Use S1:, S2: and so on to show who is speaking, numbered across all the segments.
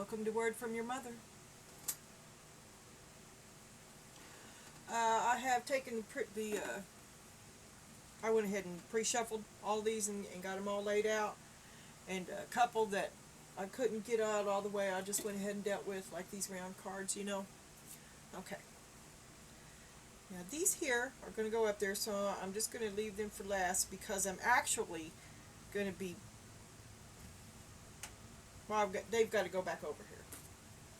S1: Welcome to Word from Your Mother. I have taken I went ahead and pre-shuffled all these and got them all laid out. And a couple that I couldn't get out all the way, I just went ahead and dealt with, like these round cards, you know. Okay. Now these here are going to go up there, so I'm just going to leave them for last because I'm actually going to be, well, they've got to go back over here.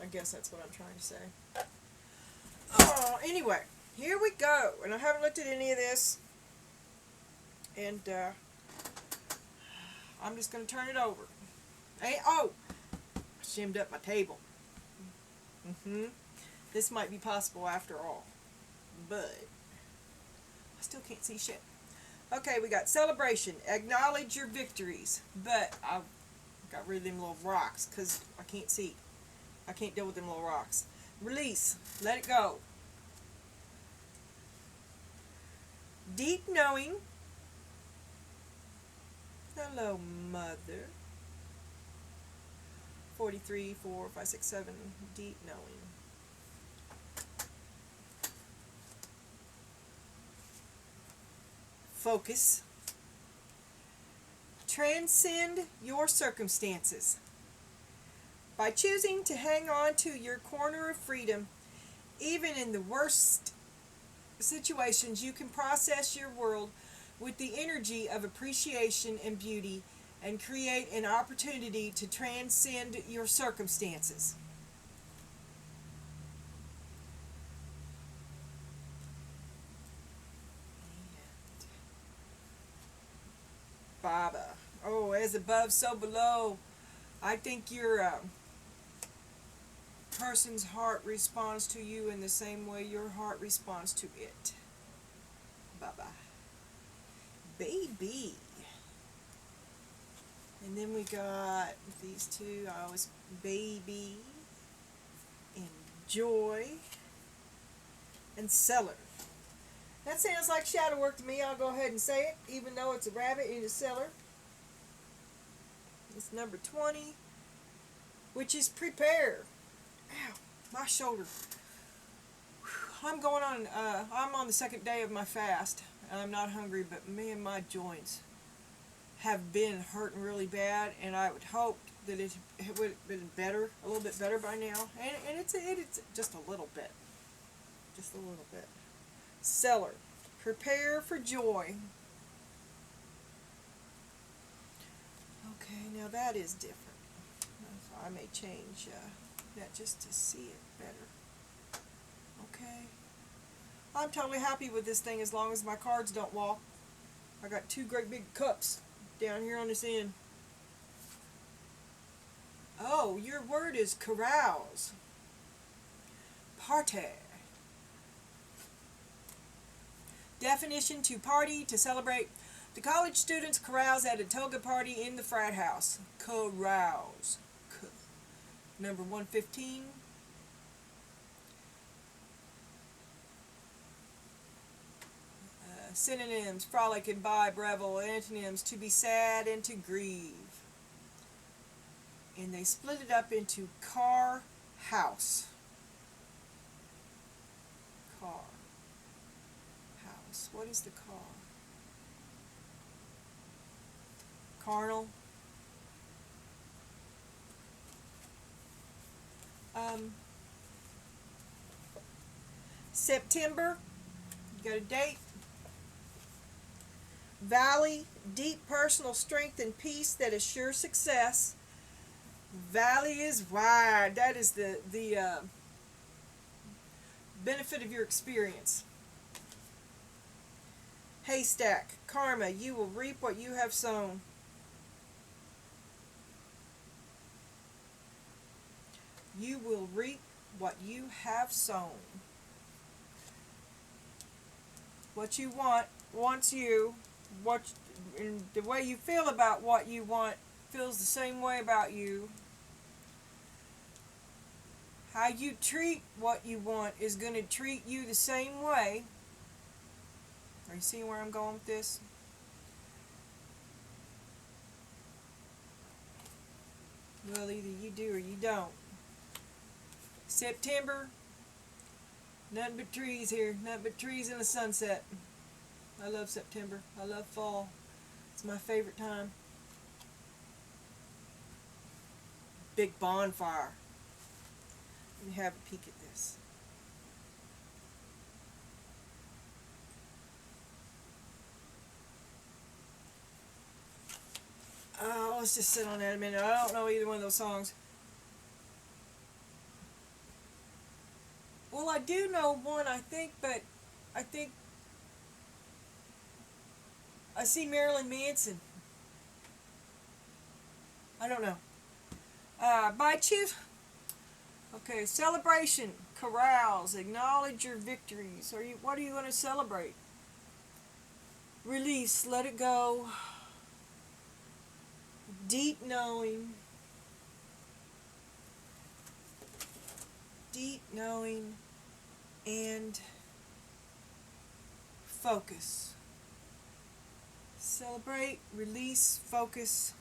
S1: I guess that's what I'm trying to say. Oh, anyway, here we go. And I haven't looked at any of this. And I'm just going to turn it over. Hey, oh, I shimmed up my table. This might be possible after all. But I still can't see shit. Okay, we got celebration. Acknowledge your victories. But I've got rid of them little rocks because I can't see. I can't deal with them little rocks. Release. Let it go. Deep knowing. Hello, Mother. 43, 4, 5, 6, 7. Deep knowing. Focus. Transcend your circumstances. By choosing to hang on to your corner of freedom, even in the worst situations, you can process your world with the energy of appreciation and beauty and create an opportunity to transcend your circumstances. Baba. Oh, as above, so below. I think your person's heart responds to you in the same way your heart responds to it. Baba. Baby. And then we got these two. I always baby and joy and cellar. That sounds like shadow work to me. I'll go ahead and say it, even though it's a rabbit in a cellar. It's number 20, which is prepare. Ow, my shoulder. I'm on the second day of my fast. I'm not hungry, but man, my joints have been hurting really bad, and I would hope that it would have been better, a little bit better by now. And it's just a little bit. Just a little bit. Cellar. Prepare for joy. Okay, now that is different. So I may change that just to see it better. Okay. I'm totally happy with this thing as long as my cards don't walk. I got two great big cups down here on this end. Oh, your word is carouse. Party. Definition: to party, to celebrate. The college students carouse at a toga party in the frat house. Carouse. Number 115. Synonyms: frolic, imbibe, revel. Antonyms: to be sad and to grieve. And they split it up into car, house. Car. House. What is the car? Carnal. September. You got a date. Valley, deep personal strength and peace that assure success. Valley is wide. That is the benefit of your experience. Haystack, karma, you will reap what you have sown. You will reap what you have sown. What you want wants you. And the way you feel about what you want feels the same way about you. How you treat what you want is going to treat you the same way. Are you seeing where I'm going with this? Well, either you do or you don't. September, nothing but trees here, nothing but trees and a sunset. I love September. I love fall. It's my favorite time. Big bonfire. Let me have a peek at this. Oh, let's just sit on that a minute. I don't know either one of those songs. Well, I do know one, I think, but I think I see Marilyn Manson. I don't know. Bite you? Okay, celebration, carouse, acknowledge your victories. What are you going to celebrate? Release, let it go. Deep knowing, and focus. Celebrate, release, focus.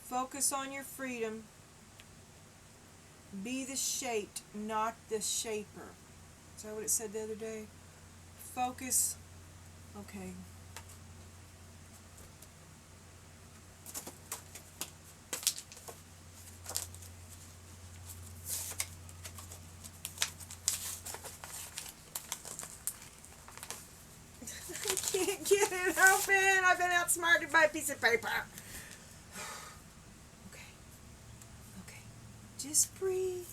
S1: Focus on your freedom. Be the shaped, not the shaper. Is that what it said the other day? Focus. Okay. I can't get it open. I've been outsmarted by a piece of paper. Okay. Just breathe.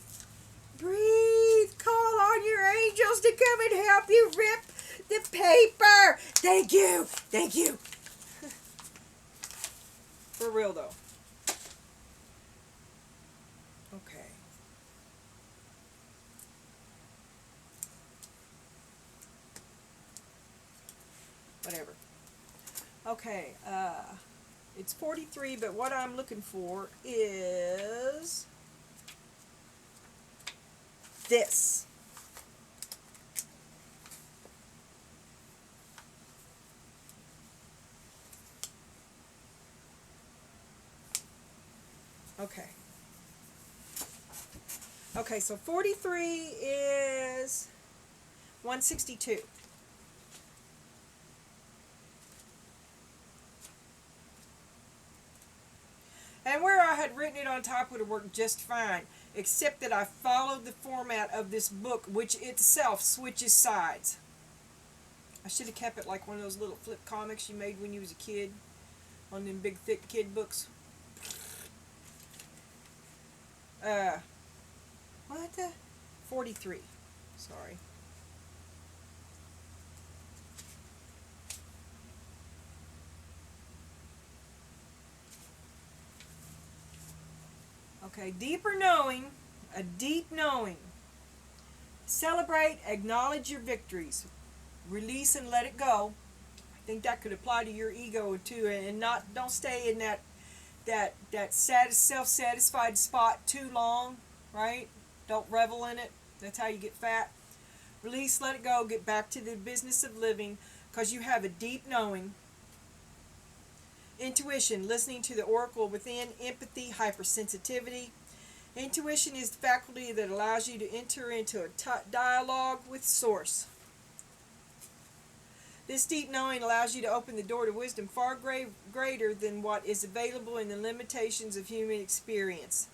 S1: Breathe. Call on your angels to come and help you rip the paper. Thank you. For real though. Okay. Whatever. Okay. It's 43, but what I'm looking for is this. Okay, so 43 is 162. And where I had written it on top would have worked just fine, except that I followed the format of this book, which itself switches sides. I should have kept it like one of those little flip comics you made when you was a kid, on them big thick kid books. What the? 43. Sorry. Okay, deeper knowing, a deep knowing. Celebrate, acknowledge your victories. Release and let it go. I think that could apply to your ego too, and don't stay in that self-satisfied spot too long, right? Don't revel in it. That's how you get fat. Release, let it go, get back to the business of living, because you have a deep knowing. Intuition, listening to the oracle within. Empathy, hypersensitivity. Intuition is the faculty that allows you to enter into a dialogue with Source. This deep knowing allows you to open the door to wisdom far greater than what is available in the limitations of human experience.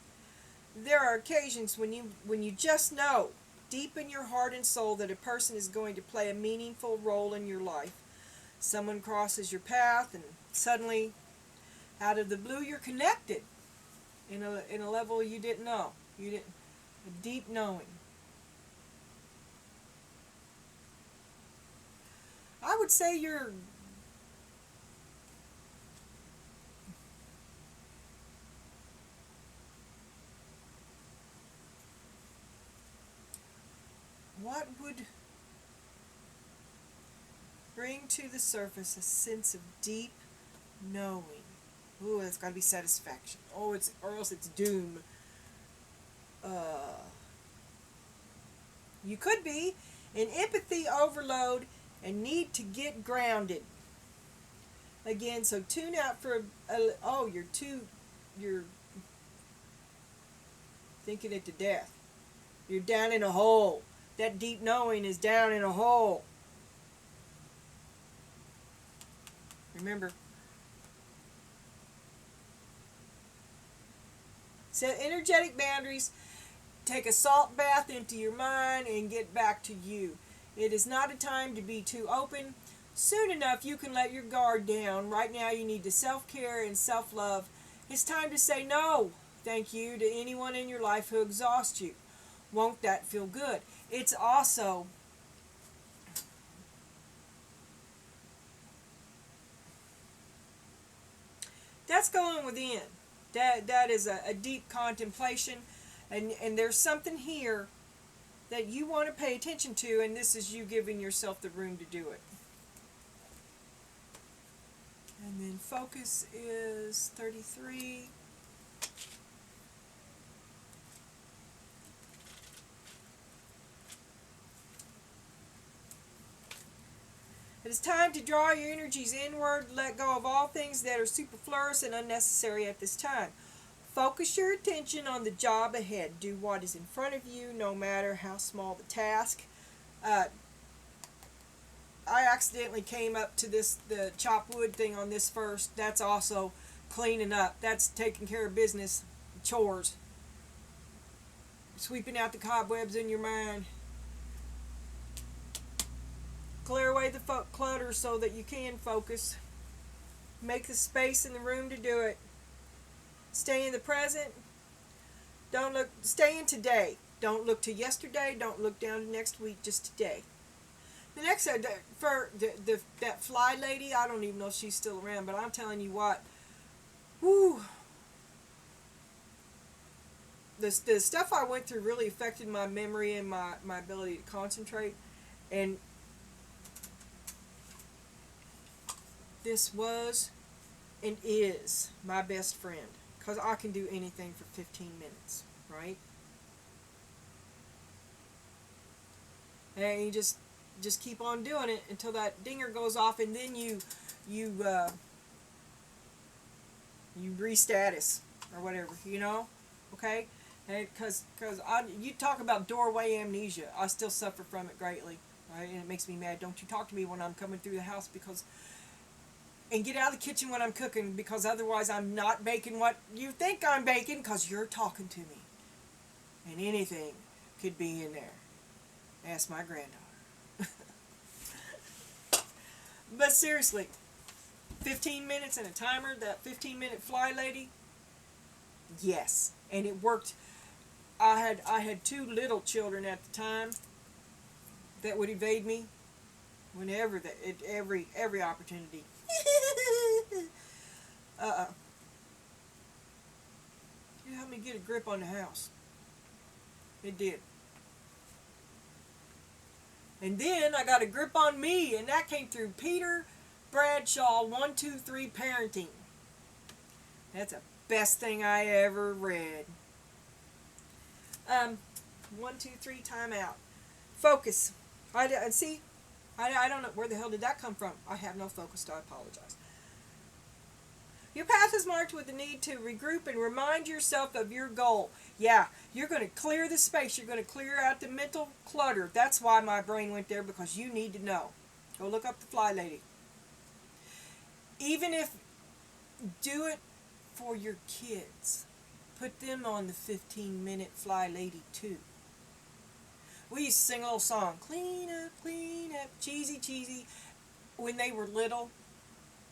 S1: There are occasions when you just know, deep in your heart and soul, that a person is going to play a meaningful role in your life. Someone crosses your path, and suddenly, out of the blue, you're connected in a level you didn't know. A deep knowing. I would say you're what would bring to the surface a sense of deep knowing? Ooh, it's got to be satisfaction. Or else it's doom. You could be in empathy overload and need to get grounded. Again, so tune out for you're thinking it to death. You're down in a hole. That deep knowing is down in a hole. Remember, set energetic boundaries. Take a salt bath into your mind and get back to you. It is not a time to be too open. Soon enough, you can let your guard down. Right now, you need to self-care and self-love. It's time to say no, thank you, to anyone in your life who exhausts you. Won't that feel good? It's also that's going within. That is a deep contemplation, and there's something here that you want to pay attention to, and this is you giving yourself the room to do it. And then focus is 33. It is time to draw your energies inward, let go of all things that are superfluous and unnecessary at this time. Focus your attention on the job ahead. Do what is in front of you, no matter how small the task. I accidentally came up to the chop wood thing on this first. That's also cleaning up. That's taking care of business, chores. Sweeping out the cobwebs in your mind. Clear away the clutter so that you can focus. Make the space in the room to do it. Stay in the present. Stay in today. Don't look to yesterday. Don't look down to next week. Just today. The next for that fly lady, I don't even know if she's still around, but I'm telling you what, whoo, the stuff I went through really affected my memory and my ability to concentrate, and this was and is my best friend, because I can do anything for 15 minutes, right? And you just keep on doing it until that dinger goes off, and then you restatus or whatever, okay? And because you talk about doorway amnesia, I still suffer from it greatly, right? And it makes me mad. Don't you talk to me when I'm coming through the house, and get out of the kitchen when I'm cooking, because otherwise I'm not baking what you think I'm baking, because you're talking to me, and anything could be in there. Ask my granddaughter. But seriously, 15 minutes and a timer, that 15-minute fly lady, yes, and it worked. I had two little children at the time that would evade me whenever every opportunity. It helped me get a grip on the house. It did. And then I got a grip on me, and that came through Peter Bradshaw 123 Parenting. That's the best thing I ever read. 1, 2, 3, time out. Focus. I don't know, where the hell did that come from? I have no focus, so I apologize. Your path is marked with the need to regroup and remind yourself of your goal. Yeah, you're going to clear the space. You're going to clear out the mental clutter. That's why my brain went there, because you need to know. Go look up the fly lady. Even if, do it for your kids. Put them on the 15-minute fly lady too. We used to sing a little song, clean up, cheesy, cheesy. When they were little,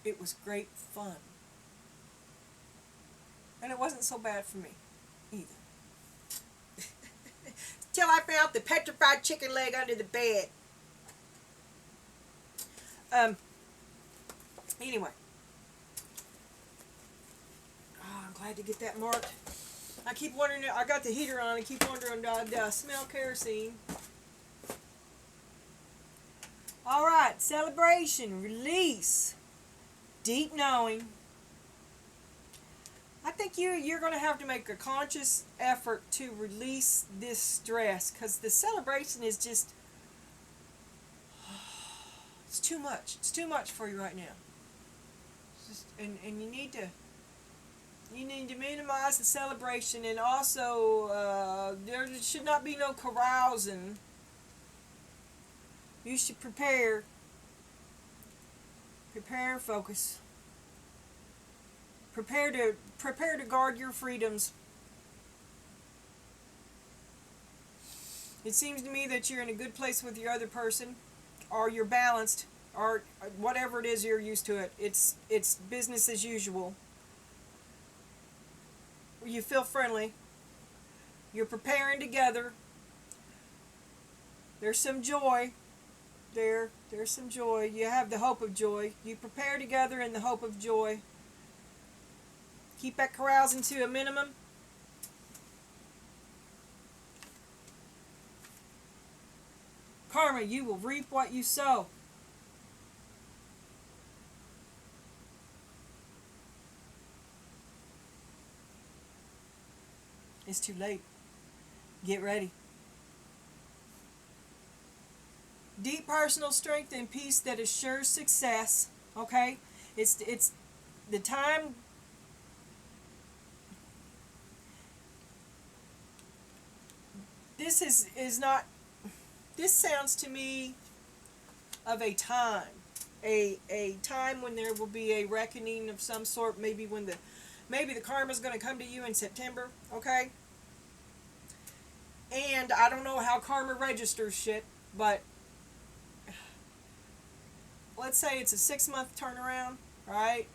S1: it was great fun. And it wasn't so bad for me either. Till I found the petrified chicken leg under the bed. Anyway. Oh, I'm glad to get that marked. I keep wondering, I got the heater on, I keep wondering, do I smell kerosene? Alright, celebration, release, deep knowing. I think you're going to have to make a conscious effort to release this stress, because the celebration is just, it's too much. It's too much for you right now. And you need to minimize the celebration, and also there should not be no carousing. You should prepare and focus. Prepare to guard your freedoms. It seems to me that you're in a good place with your other person, or you're balanced, or whatever it is, you're used to it. It's business as usual. You feel friendly. You're preparing together. There's some joy there. There's some joy. You have the hope of joy. You prepare together in the hope of joy. Keep that carousing to a minimum. Karma, you will reap what you sow. It's too late. Get ready. Deep personal strength and peace that assures success. Okay? It's the time. This is not. This sounds to me of a time. A time when there will be a reckoning of some sort. Maybe the karma's going to come to you in September. Okay? And I don't know how karma registers shit, but let's say it's a 6-month turnaround, right?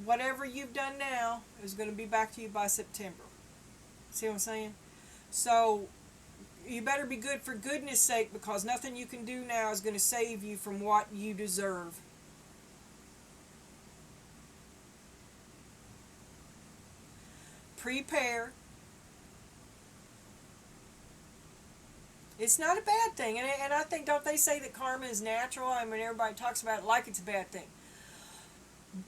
S1: Whatever you've done now is going to be back to you by September. See what I'm saying? So you better be good for goodness sake, because nothing you can do now is going to save you from what you deserve. Prepare. It's not a bad thing, and I think, don't they say that karma is natural? I mean, everybody talks about it like it's a bad thing.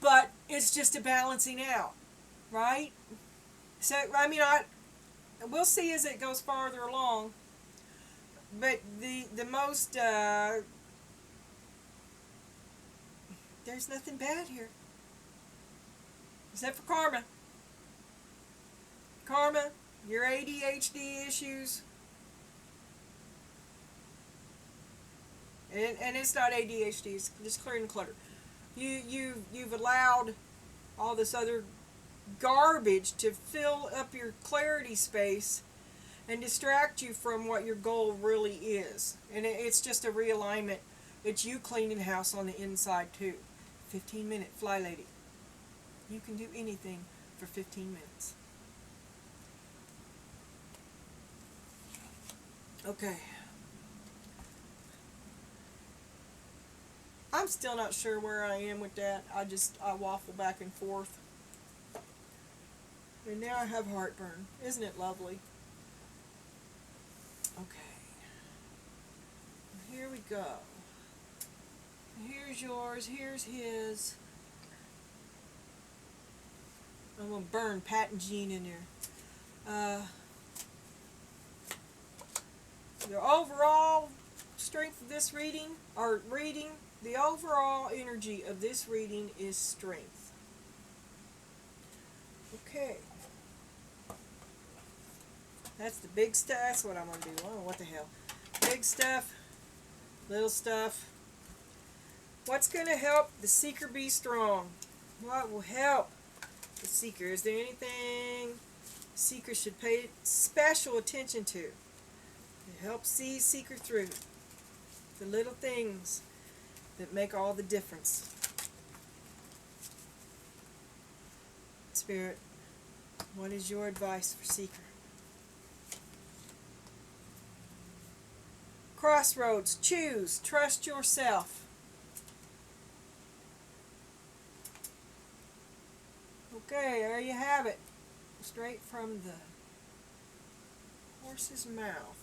S1: But it's just a balancing out, right? So, I mean, we'll see as it goes farther along. But the most, there's nothing bad here. Except for karma. Karma, your ADHD issues. And it's not ADHD, it's just clearing clutter. You've allowed all this other garbage to fill up your clarity space and distract you from what your goal really is. And it's just a realignment. It's you cleaning house on the inside too. 15-minute fly lady. You can do anything for 15 minutes. Okay. I'm still not sure where I am with that. I waffle back and forth. And now I have heartburn. Isn't it lovely? Okay. Here we go. Here's yours. Here's his. I'm going to burn Pat and Jean in there. The overall strength of this reading, the overall energy of this reading is strength. Okay. That's the big stuff. That's what I'm going to do. Oh, what the hell. Big stuff. Little stuff. What's going to help the seeker be strong? What will help the seeker? Is there anything the seeker should pay special attention to help see seeker through? The little things that make all the difference. Spirit, what is your advice for seeker? Crossroads. Choose. Trust yourself. Okay, there you have it. Straight from the horse's mouth.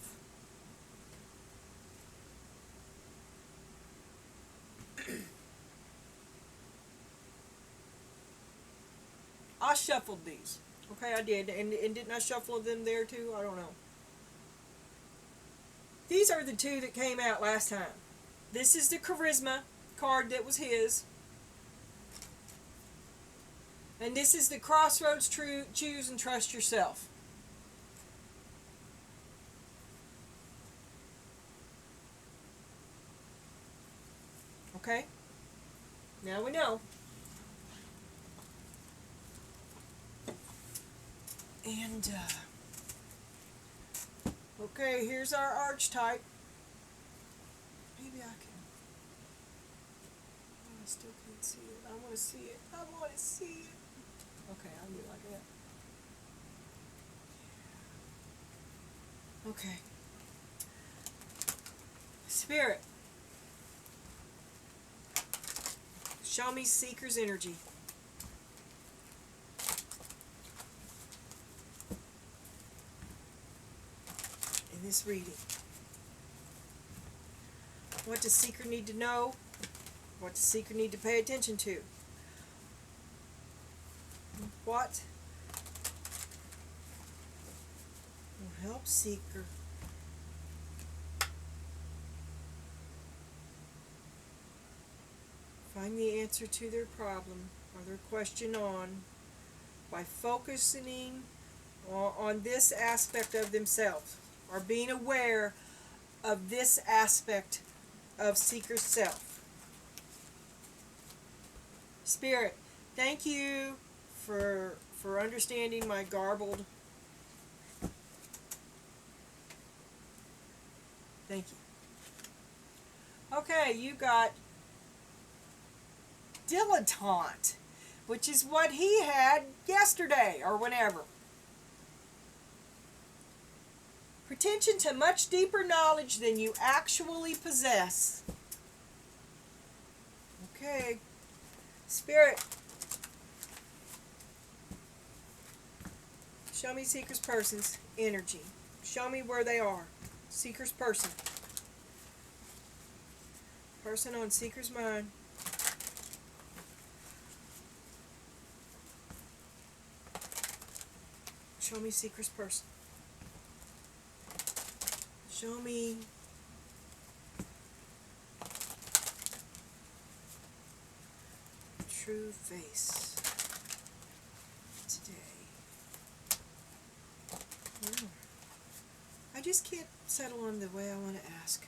S1: I shuffled these. Okay, I did. And didn't I shuffle them there too? I don't know. These are the two that came out last time. This is the charisma card that was his. And this is the crossroads. Choose and trust yourself. Okay? Now we know. And, okay, here's our archetype. Maybe I can. Oh, I still can't see it. I want to see it. I want to see it. Okay, I'll do it like that. Okay. Spirit. Show me Seeker's energy. In this reading. What does Seeker need to know? What does Seeker need to pay attention to? What will help Seeker find the answer to their problem or their question by focusing on this aspect of themselves, or being aware of this aspect of Seeker's self. Spirit, thank you for understanding my garbled. Thank you. Okay, you got dilettante, which is what he had yesterday or whenever. Pretension to much deeper knowledge than you actually possess. Okay. Spirit, show me Seeker's person's energy. Show me where they are. Seeker's person. Person on Seeker's mind. Show me Seeker's person. Show me true face today. I just can't settle on the way I want to ask.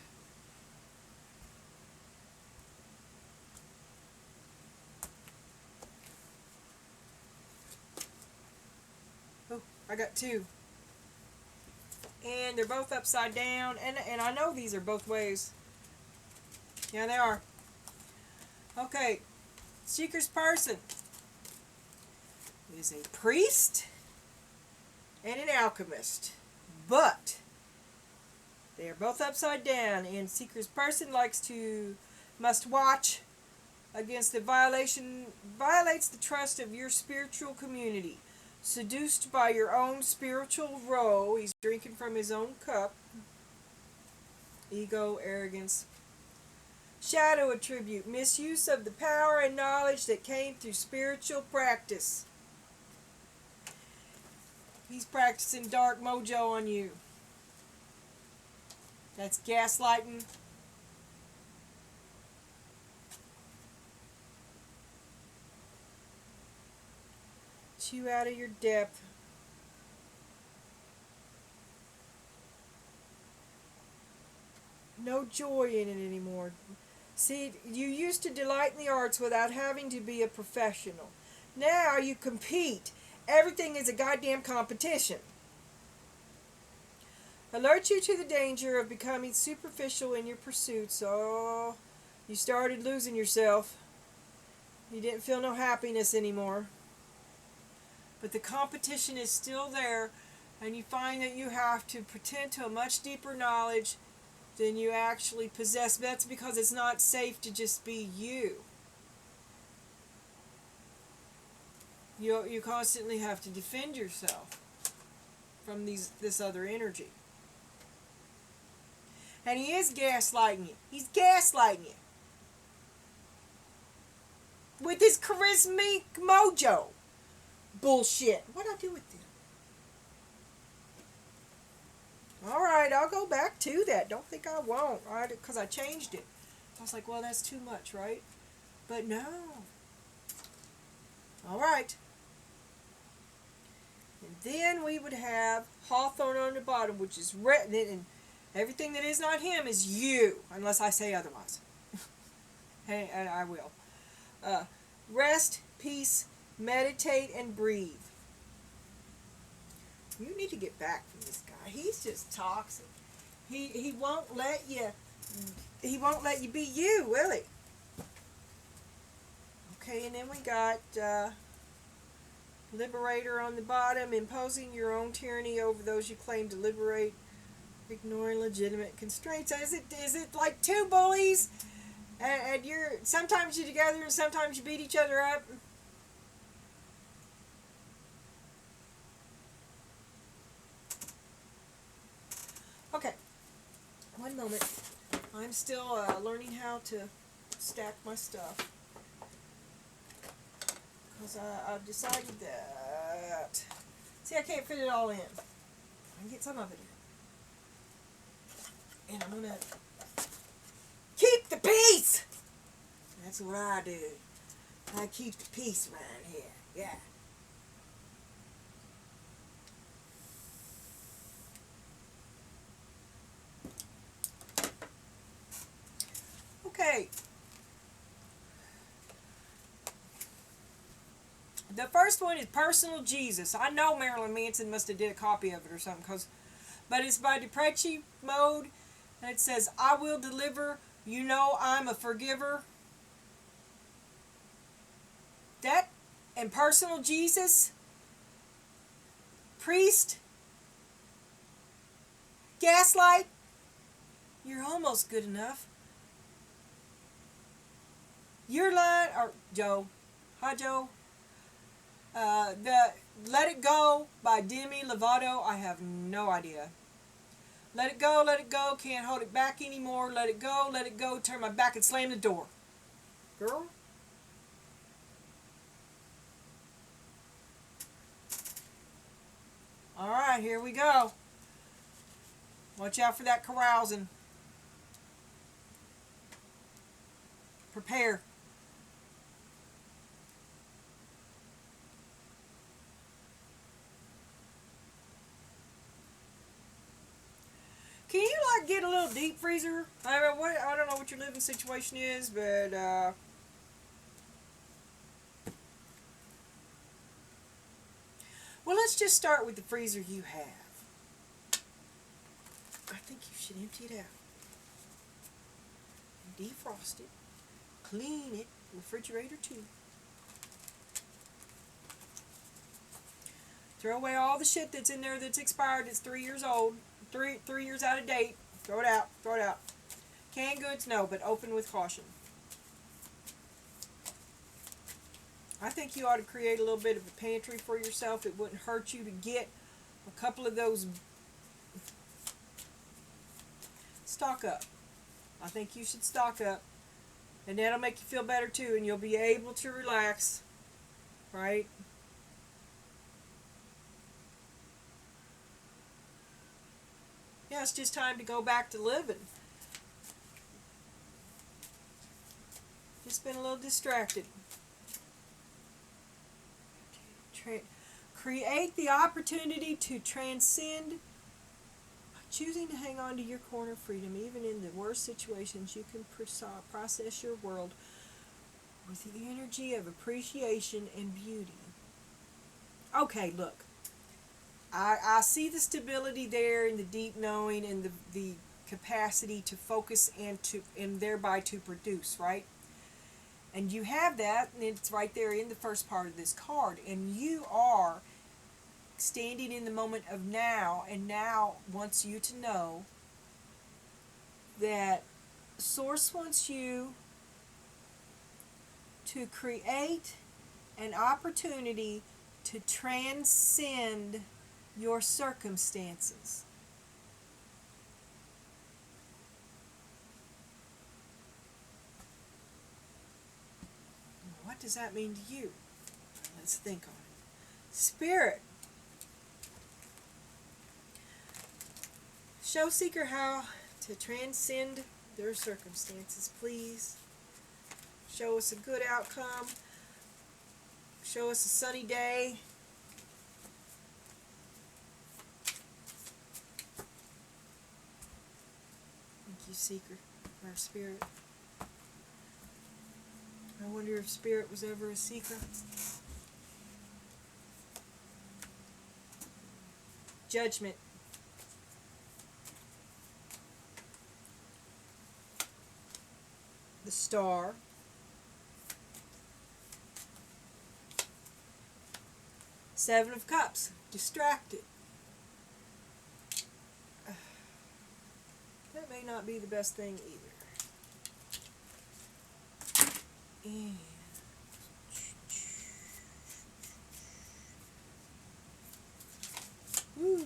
S1: Oh, I got two. And they're both upside down. And I know these are both ways. Yeah, they are. Okay. Seeker's person is a priest and an alchemist. But they are both upside down. And Seeker's person must watch against violates the trust of your spiritual community. Seduced by your own spiritual roe, he's drinking from his own cup. Ego, arrogance, shadow attribute, misuse of the power and knowledge that came through spiritual practice. He's practicing dark mojo on you. That's gaslighting. You out of your depth. No joy in it anymore. See, you used to delight in the arts without having to be a professional. Now you compete. Everything is a goddamn competition. Alert you to the danger of becoming superficial in your pursuits. Oh, you started losing yourself. You didn't feel no happiness anymore. But the competition is still there, and you find that you have to pretend to a much deeper knowledge than you actually possess. That's because it's not safe to just be you. You constantly have to defend yourself from this other energy. And he is gaslighting you. He's gaslighting you. With his charismatic mojo. Bullshit. What'd I do with them? Alright, I'll go back to that. Don't think I won't. Because I changed it. I was like, well, that's too much, right? But no. Alright. And then we would have Hawthorne on the bottom, which is red, and everything that is not him is you, unless I say otherwise. And I will. Rest, peace, meditate, and breathe. You need to get back from this guy. He's just toxic. He won't let you. He won't let you be you, will he? Okay, and then we got Liberator on the bottom, imposing your own tyranny over those you claim to liberate, ignoring legitimate constraints. Is it like two bullies, and you're sometimes you're together and sometimes you beat each other up? Okay, one moment. I'm still learning how to stack my stuff. Because I've decided that... See, I can't fit it all in. I can get some of it in. And I'm going to keep the peace! That's what I do. I keep the peace around here. Yeah. Okay. The first one is Personal Jesus. I know Marilyn Manson must have did a copy of it or something, but it's by Deprechi Mode, and it says, I will deliver, you know I'm a forgiver. That and Personal Jesus, Priest, Gaslight, you're almost good enough. Your line, or Joe, hi Joe. The Let It Go by Demi Lovato, I have no idea. Let it go, can't hold it back anymore. Let it go, turn my back and slam the door. Girl? Alright, here we go. Watch out for that carousing. Prepare. Can you like get a little deep freezer? I don't know what your living situation is, but well, let's just start with the freezer you have. I think you should empty it out. Defrost it. Clean it. Refrigerator too. Throw away all the shit that's in there that's expired. It's 3 years old. 3 years out of date. Throw it out. Throw it out. Canned goods, no, but open with caution. I think you ought to create a little bit of a pantry for yourself. It wouldn't hurt you to get a couple of those. Stock up. I think you should stock up. And that'll make you feel better too, and you'll be able to relax. Right? Yeah, it's just time to go back to living. Just been a little distracted. Create the opportunity to transcend by choosing to hang on to your corner of freedom. Even in the worst situations, you can process your world with the energy of appreciation and beauty. Okay, look. I see the stability there and the deep knowing and the capacity to focus and thereby to produce, right? And you have that, and it's right there in the first part of this card. And you are standing in the moment of now, and now wants you to know that Source wants you to create an opportunity to transcend your circumstances. What does that mean to you? Let's think on it. Spirit. Show Seeker how to transcend their circumstances, please. Show us a good outcome. Show us a sunny day. seeker or spirit. I wonder if spirit was ever a seeker. Judgment. The Star. Seven of Cups. Distracted. That may not be the best thing either. And woo.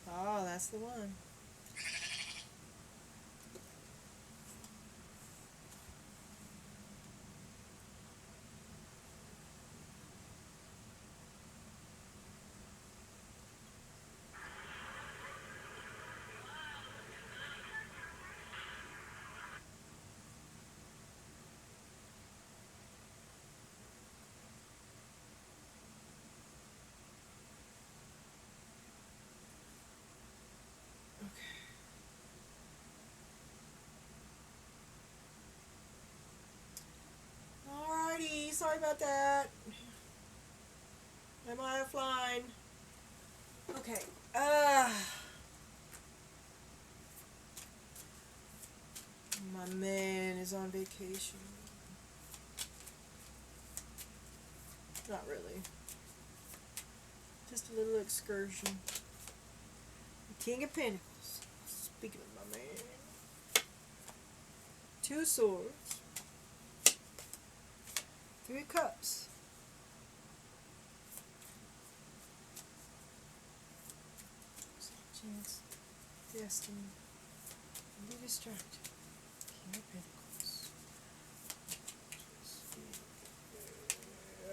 S1: Oh, that's the one. Alrighty, sorry about that. Am I offline? Okay. My man is on vacation. Not really. Just a little excursion. The King of Pentacles. Speaking of my man. Two Swords. Three of Cups. Chance. Destiny. Be distracted. King of Pentacles.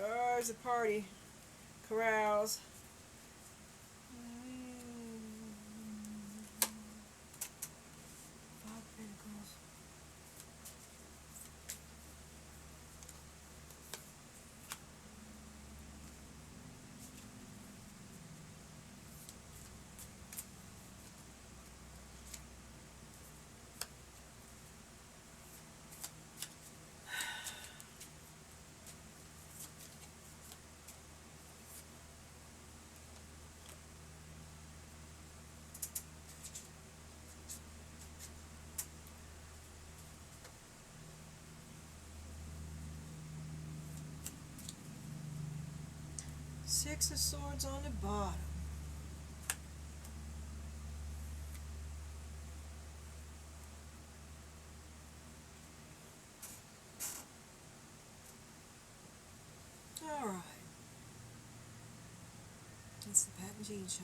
S1: Oh, there's a party. Carouse. Five of Pentacles. Six of Swords on the bottom. Alright. It's the Pat and Jean show.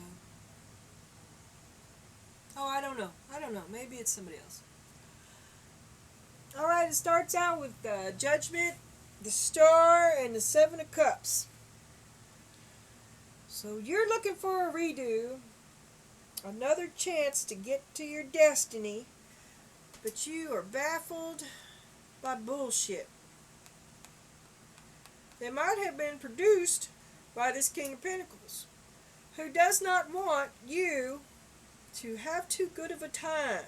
S1: Oh, I don't know. Maybe it's somebody else. Alright, it starts out with Judgment, the Star, and the Seven of Cups. So you're looking for a redo, another chance to get to your destiny, but you are baffled by bullshit. They might have been produced by this King of Pentacles, who does not want you to have too good of a time.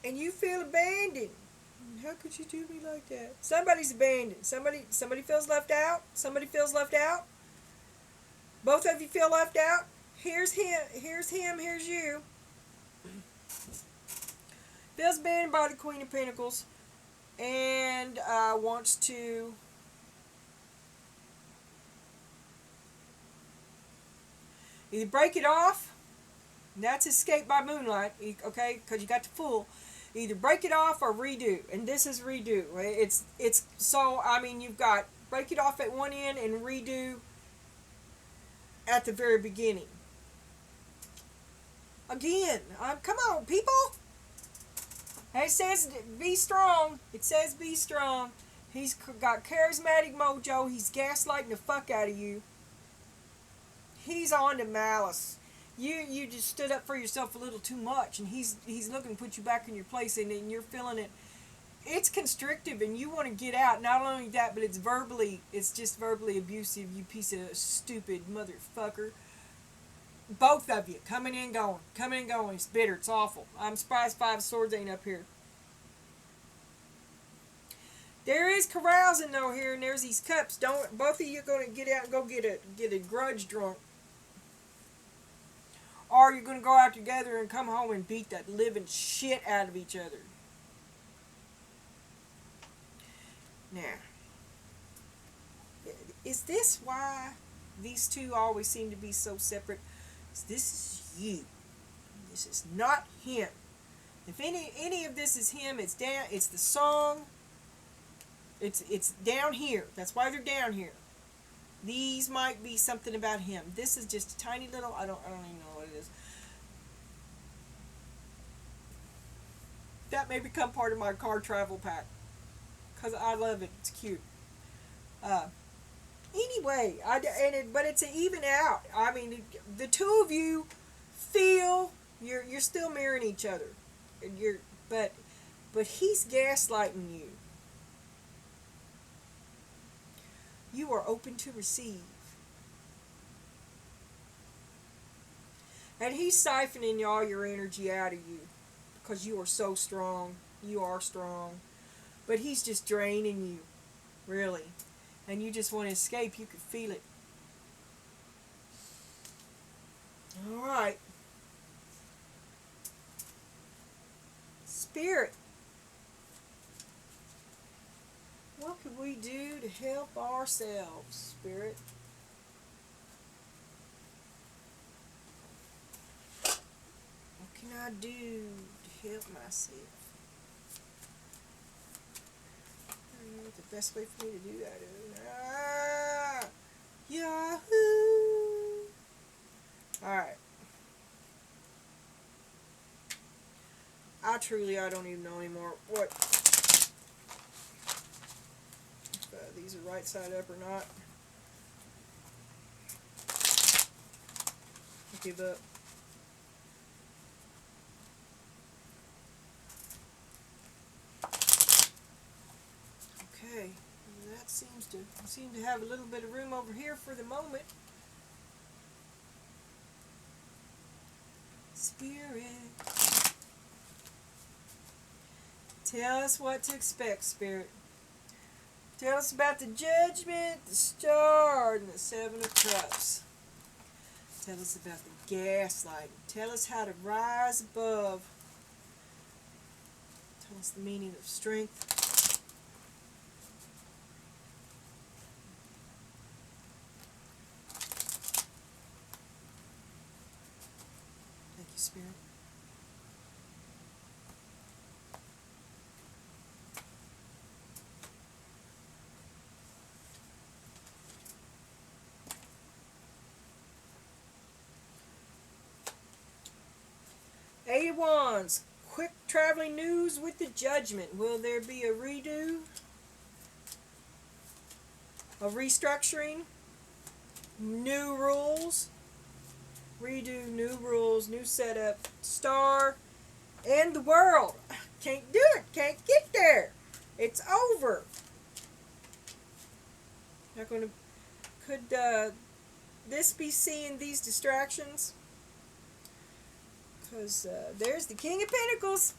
S1: And you feel abandoned. How could you do me like that? Somebody's abandoned. Somebody feels left out. Somebody feels left out. Both of you feel left out. Here's him, here's you. Feels abandoned by the Queen of Pentacles and wants to either break it off, and that's Escape by Moonlight, okay, because you got the Fool. Either break it off or redo, and this is redo. It's so, I mean, you've got break it off at one end and redo at the very beginning. Again, come on, people. It says be strong. It says be strong. He's got charismatic mojo. He's gaslighting the fuck out of you. He's on to malice. You just stood up for yourself a little too much, and he's looking to put you back in your place, and you're feeling it. it's constrictive and you want to get out. Not only that, but it's just verbally abusive, you piece of stupid motherfucker. Both of you, coming and going. It's bitter, it's awful. I'm surprised Five of Swords ain't up here. There is carousing though here, and there's these cups. Don't both of you gonna get out and go get a grudge drunk, or you're gonna go out together and come home and beat that living shit out of each other. Now, is this why these two always seem to be so separate? This is you. This is not him. If any of this is him, it's down. It's the song. It's down here. That's why they're down here. These might be something about him. This is just a tiny little. I don't even know what it is. That may become part of my car travel pack, because I love it. It's cute. Anyway, but it's an even out. I mean, the two of you feel you're still mirroring each other. But he's gaslighting you. You are open to receive. And he's siphoning all your energy out of you because you are so strong. You are strong. But he's just draining you, really. And you just want to escape. You can feel it. All right. Spirit. What could we do to help ourselves, Spirit? What can I do to help myself? I don't know what the best way for me to do that is. Yahoo! Alright. I don't even know anymore what these are right side up or not. I give up. Okay, that seem to have a little bit of room over here for the moment. Spirit, tell us what to expect, Spirit. Tell us about the Judgment, the Star, and the Seven of Cups. Tell us about the gaslighting. Tell us how to rise above. Tell us the meaning of strength. Thank you, Spirit. Eight of Wands. Quick traveling news with the Judgment. Will there be a redo? A restructuring? New rules? Redo, new rules, new setup. Star. And the World. Can't do it. Can't get there. It's over. Not going to. Could this be seeing these distractions? Because there's the King of Pentacles.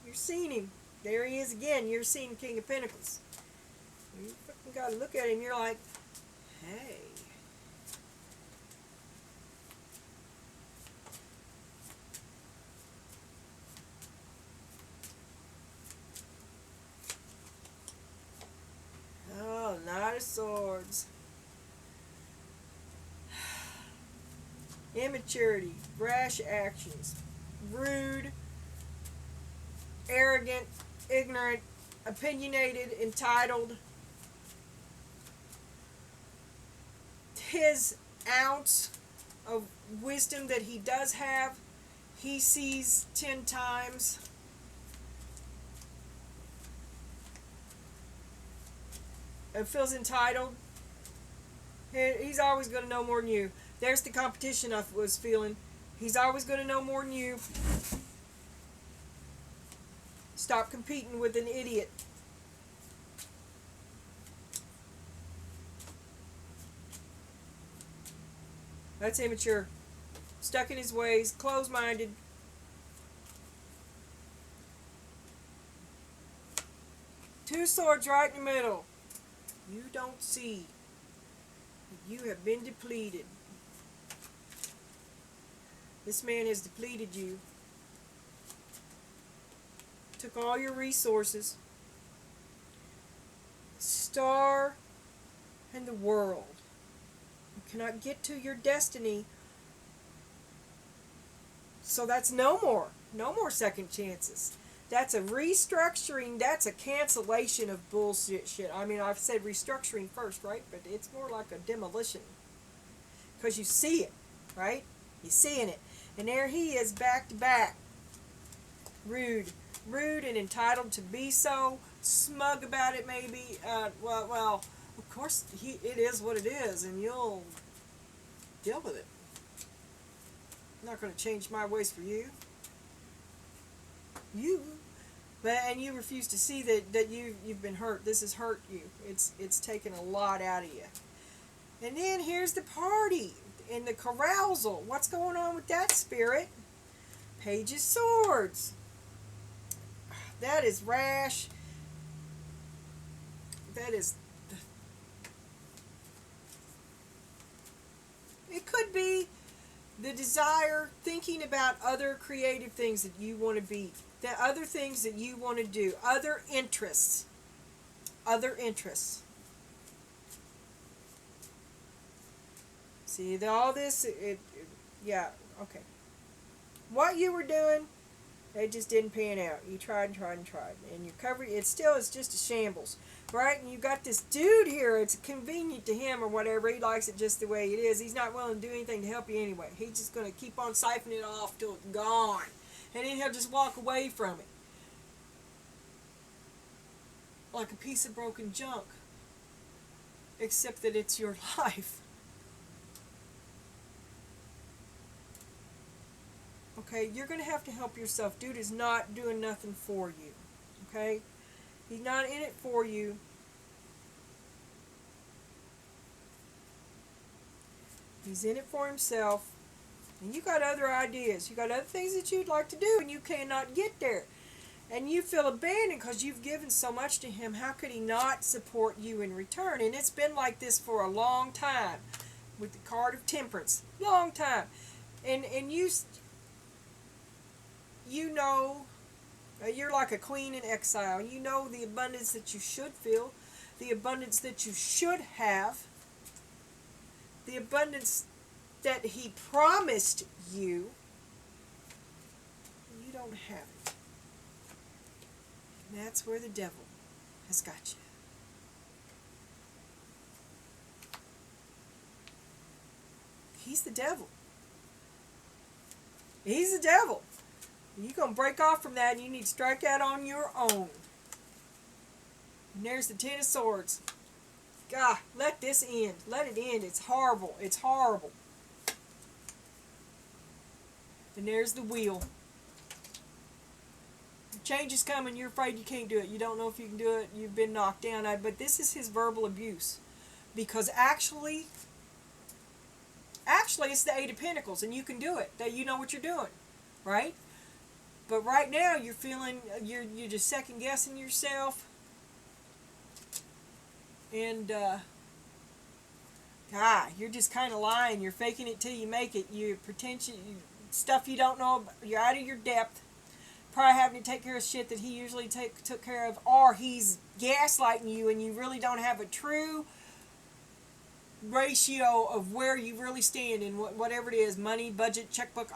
S1: You're seeing him. There he is again. You're seeing King of Pentacles. You fucking got to look at him. You're like, hey. Oh, Knight of Swords. Immaturity, brash actions, rude, arrogant, ignorant, opinionated, entitled. His ounce of wisdom that he does have, he sees 10 times. And feels entitled. He's always going to know more than you. There's the competition I was feeling. He's always going to know more than you. Stop competing with an idiot. That's immature. Stuck in his ways, closed-minded. Two swords right in the middle. You don't see. You have been depleted. This man has depleted you. Took all your resources. Star and the world. You cannot get to your destiny. So that's no more. No more second chances. That's a restructuring. That's a cancellation of bullshit shit. I mean, I've said restructuring first, right? But it's more like a demolition. Because you see it, right? You're seeing it. And there he is, back to back. Rude. Rude and entitled to be so. Smug about it, maybe. Well, of course, it is what it is. And you'll deal with it. I'm not going to change my ways for you. And you refuse to see that you've been hurt. This has hurt you. It's taken a lot out of you. And then here's the party and the carousal. What's going on with that spirit? Page of Swords. That is rash. That is... It could be the desire, thinking about other creative things that you want to be, the other things that you want to do, other interests. Other interests. See, all this, yeah, okay. What you were doing, it just didn't pan out. You tried and tried and tried. And your cover, it still is just a shambles. Right? And you got this dude here, it's convenient to him or whatever. He likes it just the way it is. He's not willing to do anything to help you anyway. He's just going to keep on siphoning it off till it's gone. And then he'll just walk away from it. Like a piece of broken junk. Except that it's your life. Okay, you're going to have to help yourself. Dude is not doing nothing for you. Okay? He's not in it for you. He's in it for himself. And you got other ideas. You got other things that you'd like to do, and you cannot get there. And you feel abandoned because you've given so much to him. How could he not support you in return? And it's been like this for a long time. With the card of temperance. Long time. And you know, you're like a queen in exile. You know the abundance that you should feel, the abundance that you should have, the abundance that he promised you. You don't have it. And that's where the devil has got you. He's the devil. He's the devil. You're going to break off from that, and you need to strike out on your own. And there's the Ten of Swords. God, let this end. Let it end. It's horrible. It's horrible. And there's the Wheel. Change is coming. You're afraid you can't do it. You don't know if you can do it. You've been knocked down. But this is his verbal abuse. Because actually it's the Eight of Pentacles, and you can do it. That you know what you're doing. Right? But right now, you're feeling, you're just second guessing yourself. And, you're just kind of lying. You're faking it till you make it. You pretend stuff you don't know about. You're out of your depth. Probably having to take care of shit that he usually took care of. Or he's gaslighting you and you really don't have a true ratio of where you really stand in whatever it is. Money, budget, checkbook,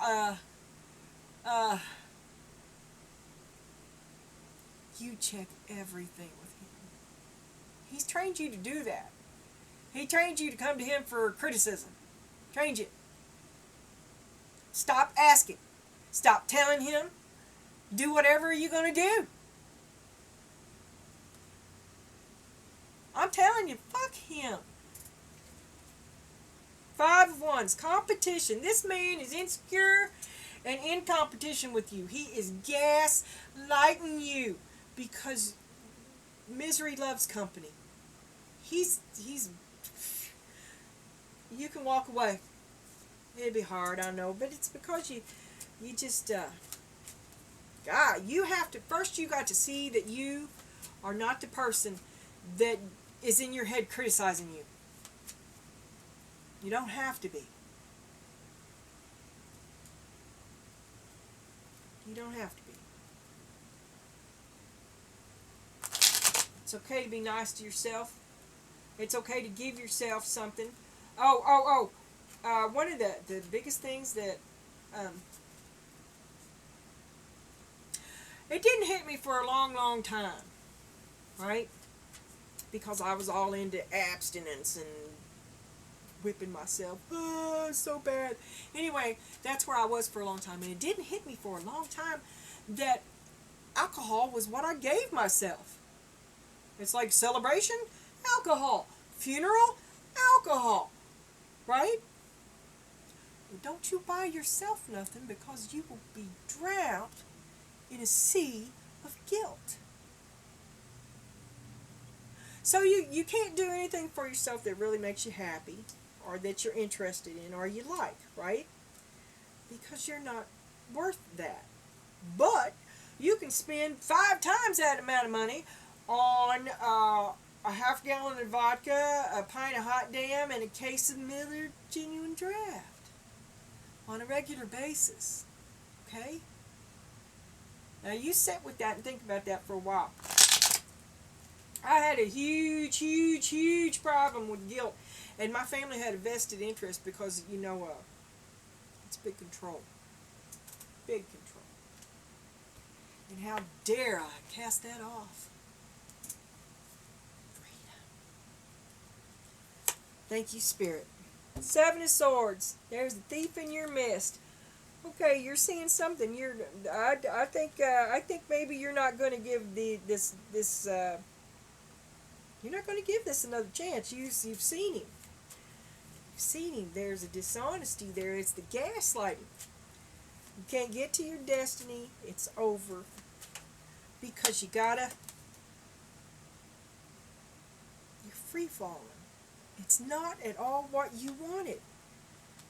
S1: you check everything with him. He's trained you to do that. He trained you to come to him for criticism. Trained you. Stop asking. Stop telling him. Do whatever you're going to do. I'm telling you, fuck him. Five of Wands. Competition. This man is insecure and in competition with you. He is gaslighting you because misery loves company. He's you can walk away. It'd be hard, I know, but it's because you just God, you have to first, you got to see that you are not the person that is in your head criticizing you. You don't have to be. You don't have to be. It's okay to be nice to yourself. It's okay to give yourself something. One of the biggest things that it didn't hit me for a long, long time, right? Because I was all into abstinence and whipping myself. Oh, so bad. Anyway, that's where I was for a long time. And it didn't hit me for a long time that alcohol was what I gave myself. It's like celebration, alcohol. Funeral, alcohol. Right? But don't you buy yourself nothing, because you will be drowned in a sea of guilt. So you can't do anything for yourself that really makes you happy, or that you're interested in, or you like, right? Because you're not worth that. But you can spend 5 times that amount of money on a half gallon of vodka, a pint of hot damn, and a case of Miller Genuine Draft on a regular basis. Okay? Now you sit with that and think about that for a while. I had a huge, huge, huge problem with guilt. And my family had a vested interest because, it's big control. Big control. And how dare I cast that off? Freedom. Thank you, Spirit. 7 of Swords. There's the thief in your midst. Okay, you're seeing something. I think maybe you're not going to give this you're not going to give this another chance. You've seen him. You've seen him. There's a dishonesty there. It's the gaslighting. You can't get to your destiny. It's over. Because you're free falling. It's not at all what you wanted.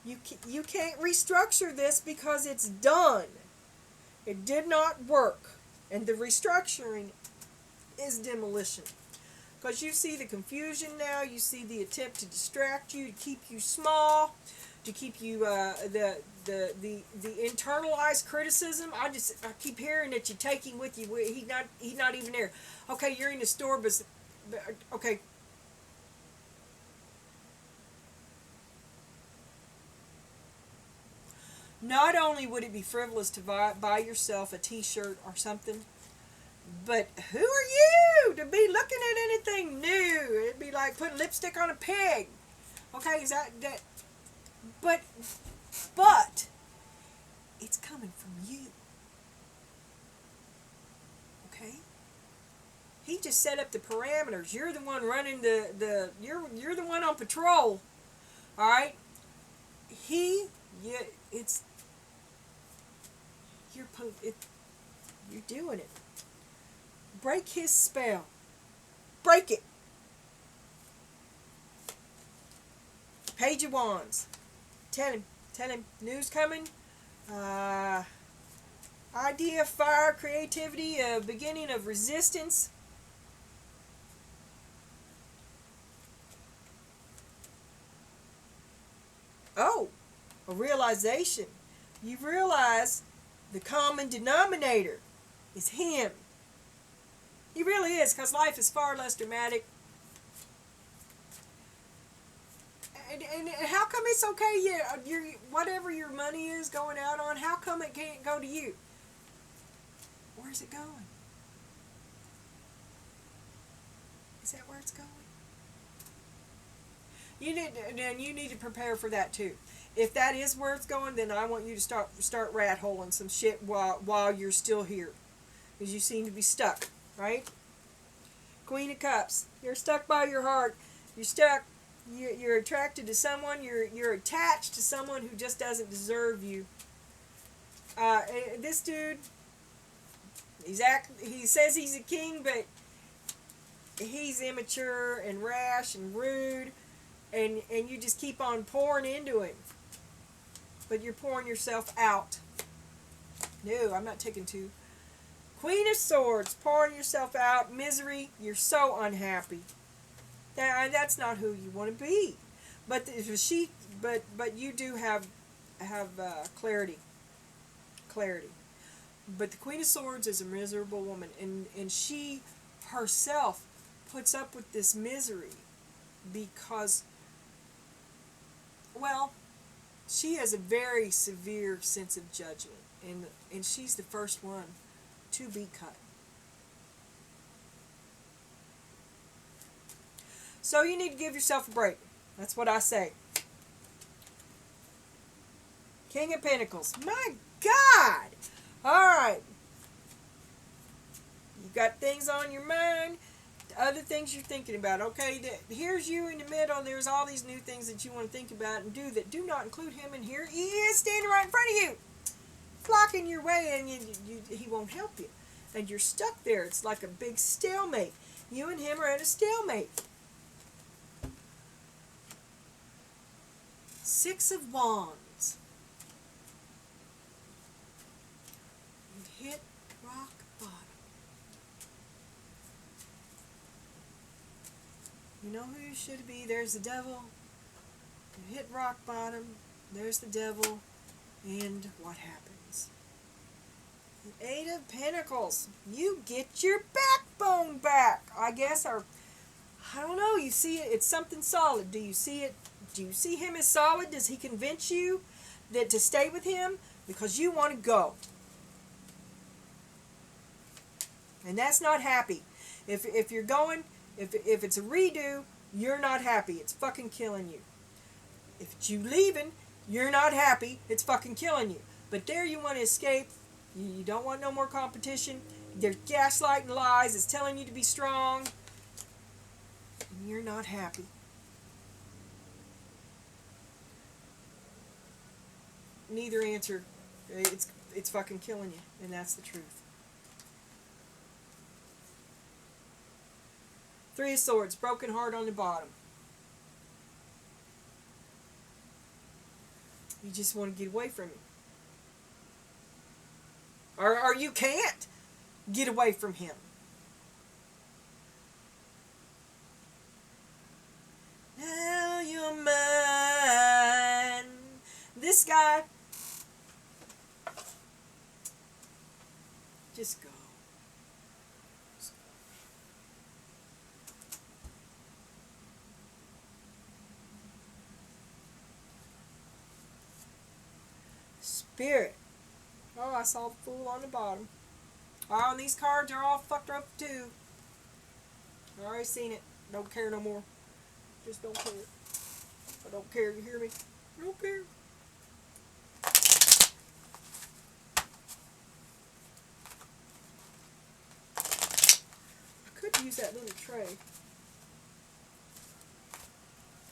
S1: You can't restructure this because it's done. It did not work. And the restructuring is demolition. Because you see the confusion now, you see the attempt to distract you, to keep you small, to keep you the internalized criticism. I keep hearing that you take him with you. He's not even there. Okay, you're in the store, but okay. Not only would it be frivolous to buy yourself a t-shirt or something, but who are you to be looking at anything new? It'd be like putting lipstick on a pig. Okay, is that? But it's coming from you. Okay? He just set up the parameters. You're the one running you're the one on patrol. All right? You're doing it. Break his spell. Break it. Page of Wands. Tell him, news coming. Idea, fire, creativity, a beginning of resistance. Oh, a realization. You realize the common denominator is him. He really is, because life is far less dramatic. And how come it's okay? Whatever your money is going out on, how come it can't go to you? Where's it going? Is that where it's going? You need to prepare for that too. If that is where it's going, then I want you to start rat holing some shit while you're still here, because you seem to be stuck, right? Queen of Cups. You're stuck by your heart. You're stuck. You're attracted to someone. You're attached to someone who just doesn't deserve you. This dude, he says he's a king, but he's immature and rash and rude, and you just keep on pouring into him. But you're pouring yourself out. No, I'm not taking two. Queen of Swords, pouring yourself out, misery, you're so unhappy. That's not who you want to be. But you do have clarity. Clarity. But the Queen of Swords is a miserable woman, and she herself puts up with this misery because, well, she has a very severe sense of judgment, and she's the first one to be cut. So you need to give yourself a break. That's what I say. King of Pentacles. My God! Alright. You got things on your mind, other things you're thinking about. Okay, here's you in the middle. There's all these new things that you want to think about and do that do not include him in here. He is standing right in front of you, blocking your way, and he won't help you. And you're stuck there. It's like a big stalemate. You and him are at a stalemate. Six of Wands. You hit rock bottom. You know who you should be. There's the devil. You hit rock bottom. There's the devil. And what happens? The Eight of Pentacles. You get your backbone back, I guess. Or, I don't know. You see it. It's something solid. Do you see it? Do you see him as solid? Does he convince you that to stay with him? Because you want to go. And that's not happy. If you're going, if it's a redo, you're not happy. It's fucking killing you. If it's you leaving, you're not happy. It's fucking killing you. But there you want to escape. You don't want no more competition. There's gaslighting lies. It's telling you to be strong. And you're not happy. Neither answer. It's fucking killing you. And that's the truth. Three of Swords. Broken heart on the bottom. You just want to get away from him. Or you can't get away from him. Now you're mine. This guy, just go. Just go. Spirit. Oh, I saw the Fool on the bottom. Oh, and these cards are all fucked up too. I already seen it. Don't care no more. Just don't care. I don't care. You hear me? I don't care. I could use that little tray.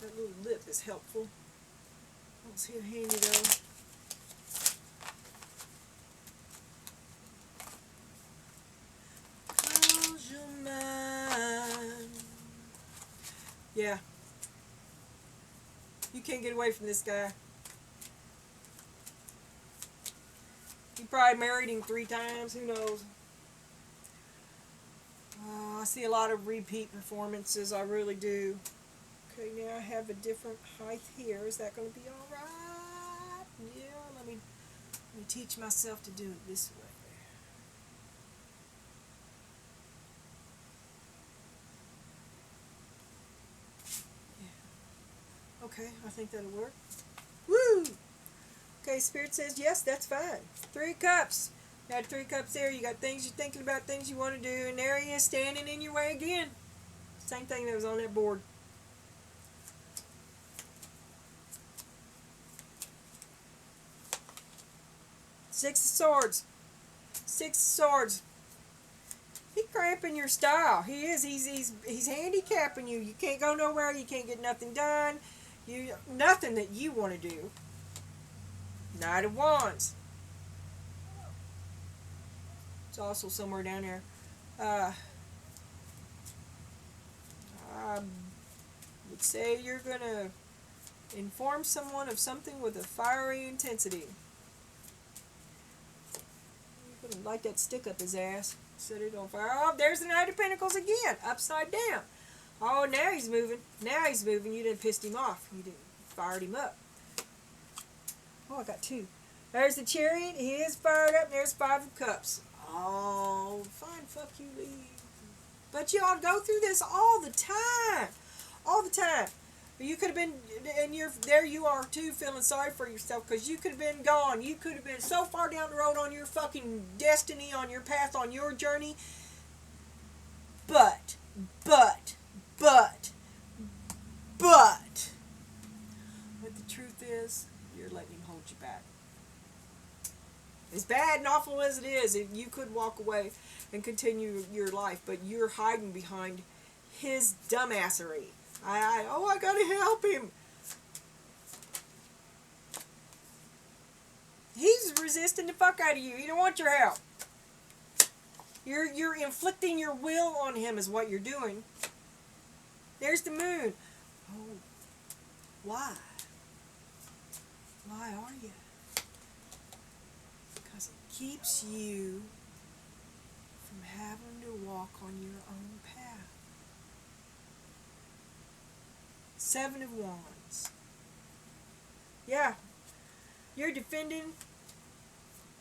S1: That little lip is helpful. I don't see it handy though. Yeah. You can't get away from this guy. You probably married him 3 times. Who knows? I see a lot of repeat performances. I really do. Okay, now I have a different height here. Is that going to be alright? Yeah, let me teach myself to do it this way. Okay, I think that'll work. Woo! Okay, Spirit says, yes, that's fine. 3 cups. You got 3 cups there. You got things you're thinking about, things you want to do, and there he is standing in your way again. Same thing that was on that board. Six of Swords. 6 of Swords. He's cramping your style. He is. He's handicapping you. You can't go nowhere. You can't get nothing done. Nothing that you want to do. Knight of Wands. It's also somewhere down there. I would say you're going to inform someone of something with a fiery intensity. You're going to light that stick up his ass. Set it on fire. Oh, there's the Knight of Pentacles again. Upside down. Oh, now he's moving. Now he's moving. You didn't piss him off. You didn't fired him up. Oh, I got two. There's the Chariot. He is fired up. And there's Five of Cups. Oh, fine. Fuck you, Lee. But y'all go through this all the time. All the time. You could have been, and there you are too, feeling sorry for yourself, because you could have been gone. You could have been so far down the road on your fucking destiny, on your path, on your journey. But the truth is, you're letting him hold you back. As bad and awful as it is, you could walk away and continue your life, but you're hiding behind his dumbassery. I gotta help him. He's resisting the fuck out of you. He don't want your help. You're inflicting your will on him is what you're doing. There's the moon. Oh, why? Why are you? Because it keeps you from having to walk on your own path. Seven of Wands. Yeah, you're defending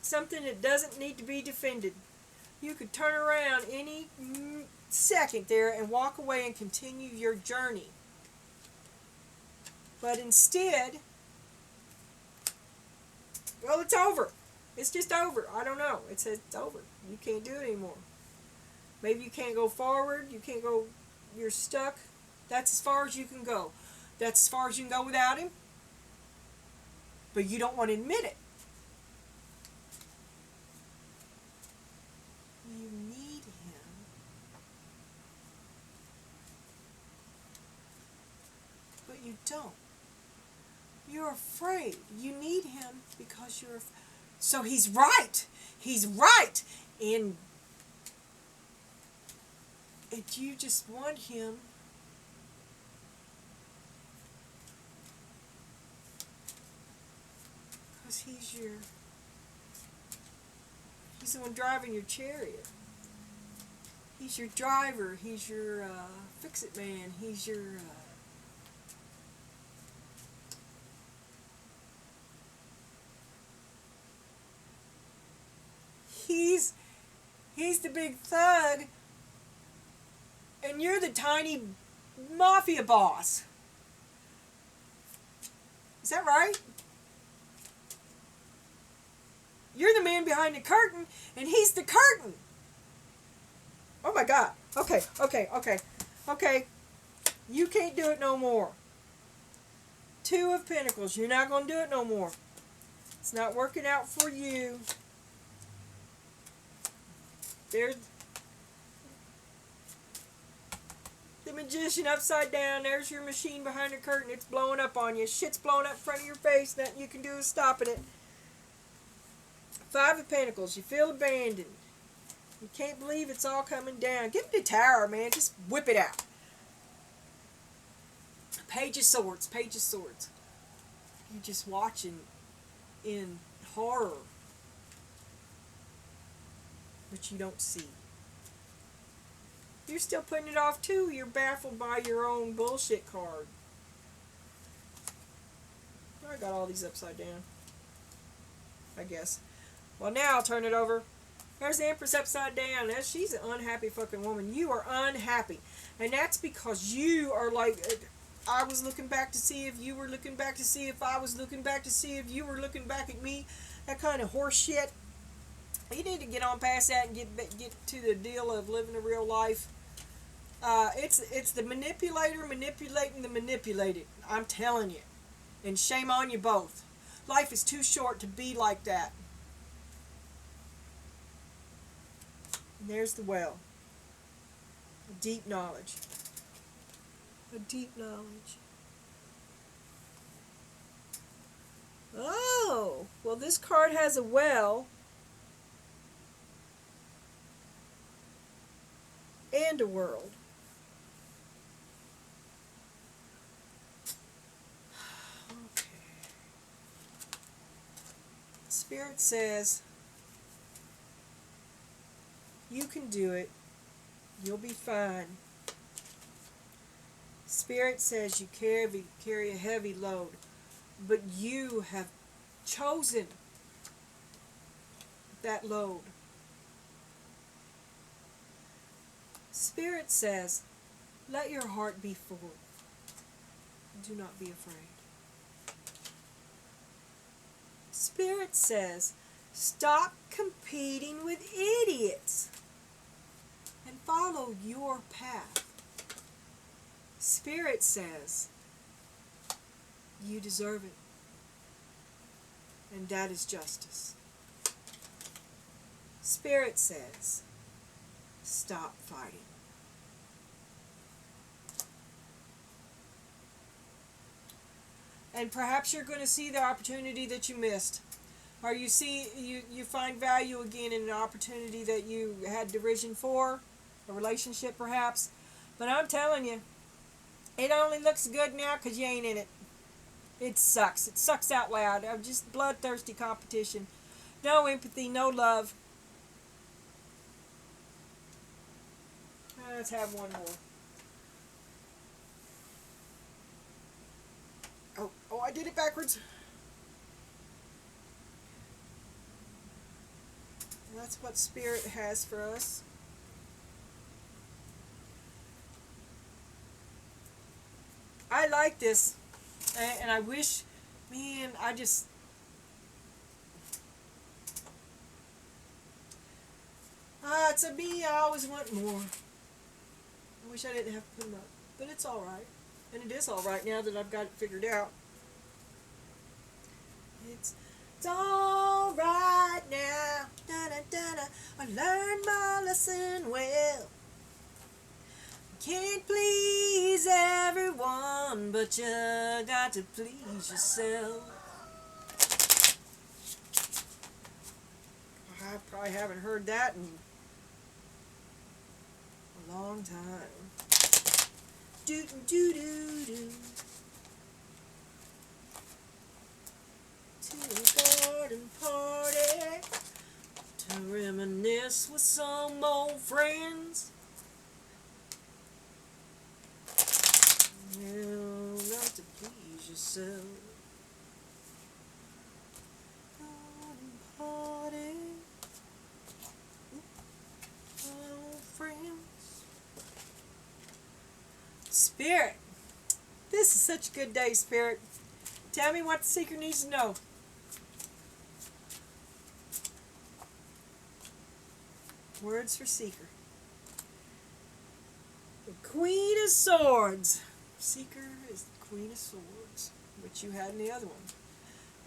S1: something that doesn't need to be defended. You could turn around any second there and walk away and continue your journey. But instead, well, it's over. It's just over. I don't know. It says it's over. You can't do it anymore. Maybe you can't go forward. You can't go. You're stuck. That's as far as you can go. That's as far as you can go without him. But you don't want to admit it. You need him. But you don't. You're afraid. You need him because you're afraid. So he's right. He's right. And you just want him because he's the one driving your chariot. He's your driver. He's your fix-it man. He's your he's the big thug, and you're the tiny mafia boss. Is that right? You're the man behind the curtain, and he's the curtain. Oh my God. Okay. You can't do it no more. Two of Pentacles. You're not going to do it no more. It's not working out for you. There's the Magician upside down. There's your machine behind the curtain. It's blowing up on you. Shit's blowing up in front of your face. Nothing you can do is stopping it. Five of Pentacles. You feel abandoned. You can't believe it's all coming down. Give me the Tower, man. Just whip it out. Page of Swords. Page of Swords. You're just watching in horror. But you don't see. You're still putting it off too. You're baffled by your own bullshit card. I got all these upside down, I guess. Well, now I'll turn it over. There's the Empress upside down. She's an unhappy fucking woman. You are unhappy. And that's because you are like, I was looking back to see if you were looking back to see if I was looking back to see if you were looking back at me. That kind of horse shit. You need to get on past that and get to the deal of living a real life. It's the manipulator manipulating the manipulated. I'm telling you. And shame on you both. Life is too short to be like that. And there's the well. A deep knowledge. A deep knowledge. Oh, well, this card has a well. and a world. Okay. Spirit says, you can do it. You'll be fine. Spirit says you carry a heavy load, but you have chosen that load. Spirit says, let your heart be full. Do not be afraid. Spirit says, stop competing with idiots and follow your path. Spirit says, you deserve it. And that is justice. Spirit says, stop fighting. And perhaps you're going to see the opportunity that you missed. Or you find value again in an opportunity that you had derision for, a relationship perhaps. But I'm telling you, it only looks good now because you ain't in it. It sucks. It sucks out loud. I'm just bloodthirsty competition. No empathy, no love. Let's have one more. Oh, I did it backwards. That's what Spirit has for us. I like this, and I wish, man, to me, I always want more. I wish I didn't have to put them up, but it's all right, and it is all right now that I've got it figured out. It's all right now. Da-da-da-da. I learned my lesson well. Can't please everyone, but you got to please yourself. I probably haven't heard that in a long time. Do do do do. To a garden party to reminisce with some old friends. You got to please yourself. Garden party, old friends. Spirit, this is such a good day, Spirit. Tell me what the seeker needs to know. Words for seeker. The Queen of Swords. Seeker is the Queen of Swords, which you had in the other one.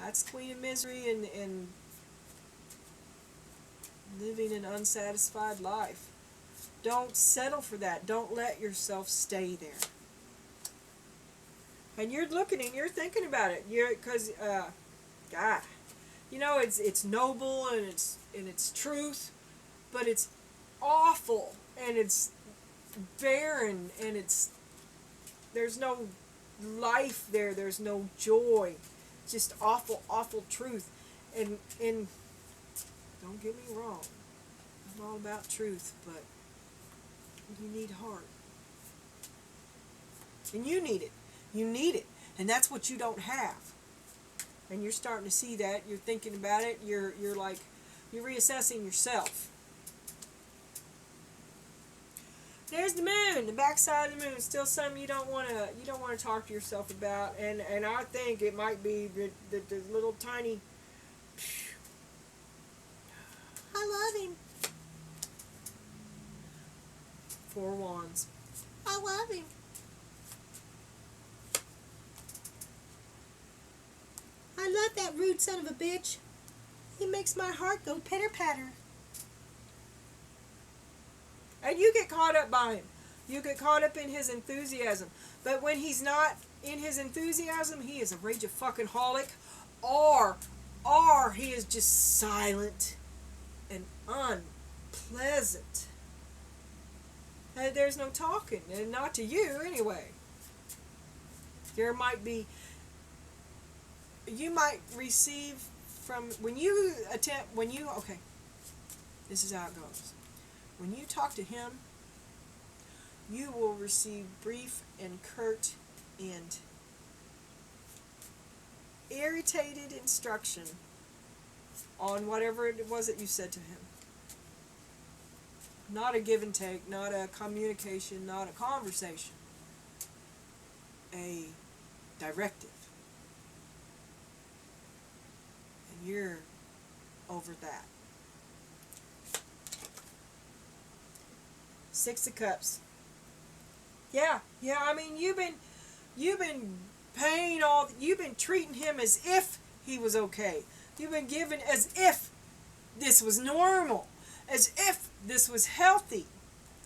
S1: That's Queen of Misery and living an unsatisfied life. Don't settle for that. Don't let yourself stay there. And you're looking and you're thinking about it. Because, God, you know, it's noble and it's truth, but it's awful and it's barren and there's no life there. There's no joy. Just awful, awful truth. And don't get me wrong. I'm all about truth, but you need heart. And you need it. You need it. And that's what you don't have. And you're starting to see that. You're thinking about it. You're reassessing yourself. There's the moon, the backside of the moon. Still something you don't want to talk to yourself about. And I think it might be the little tiny. I love him. 4 wands. I love him. I love that rude son of a bitch. He makes my heart go pitter-patter. And you get caught up by him. You get caught up in his enthusiasm. But when he's not in his enthusiasm, he is a rage-a-fucking-holic. Or he is just silent and unpleasant. There's no talking, and not to you anyway. There might be, you might receive from, okay, this is how it goes. When you talk to him, you will receive brief and curt and irritated instruction on whatever it was that you said to him. Not a give and take, not a communication, not a conversation. A directive. And you're over that. Six of Cups. Yeah, I mean, you've been paying you've been treating him as if he was okay. You've been giving as if this was normal, as if this was healthy.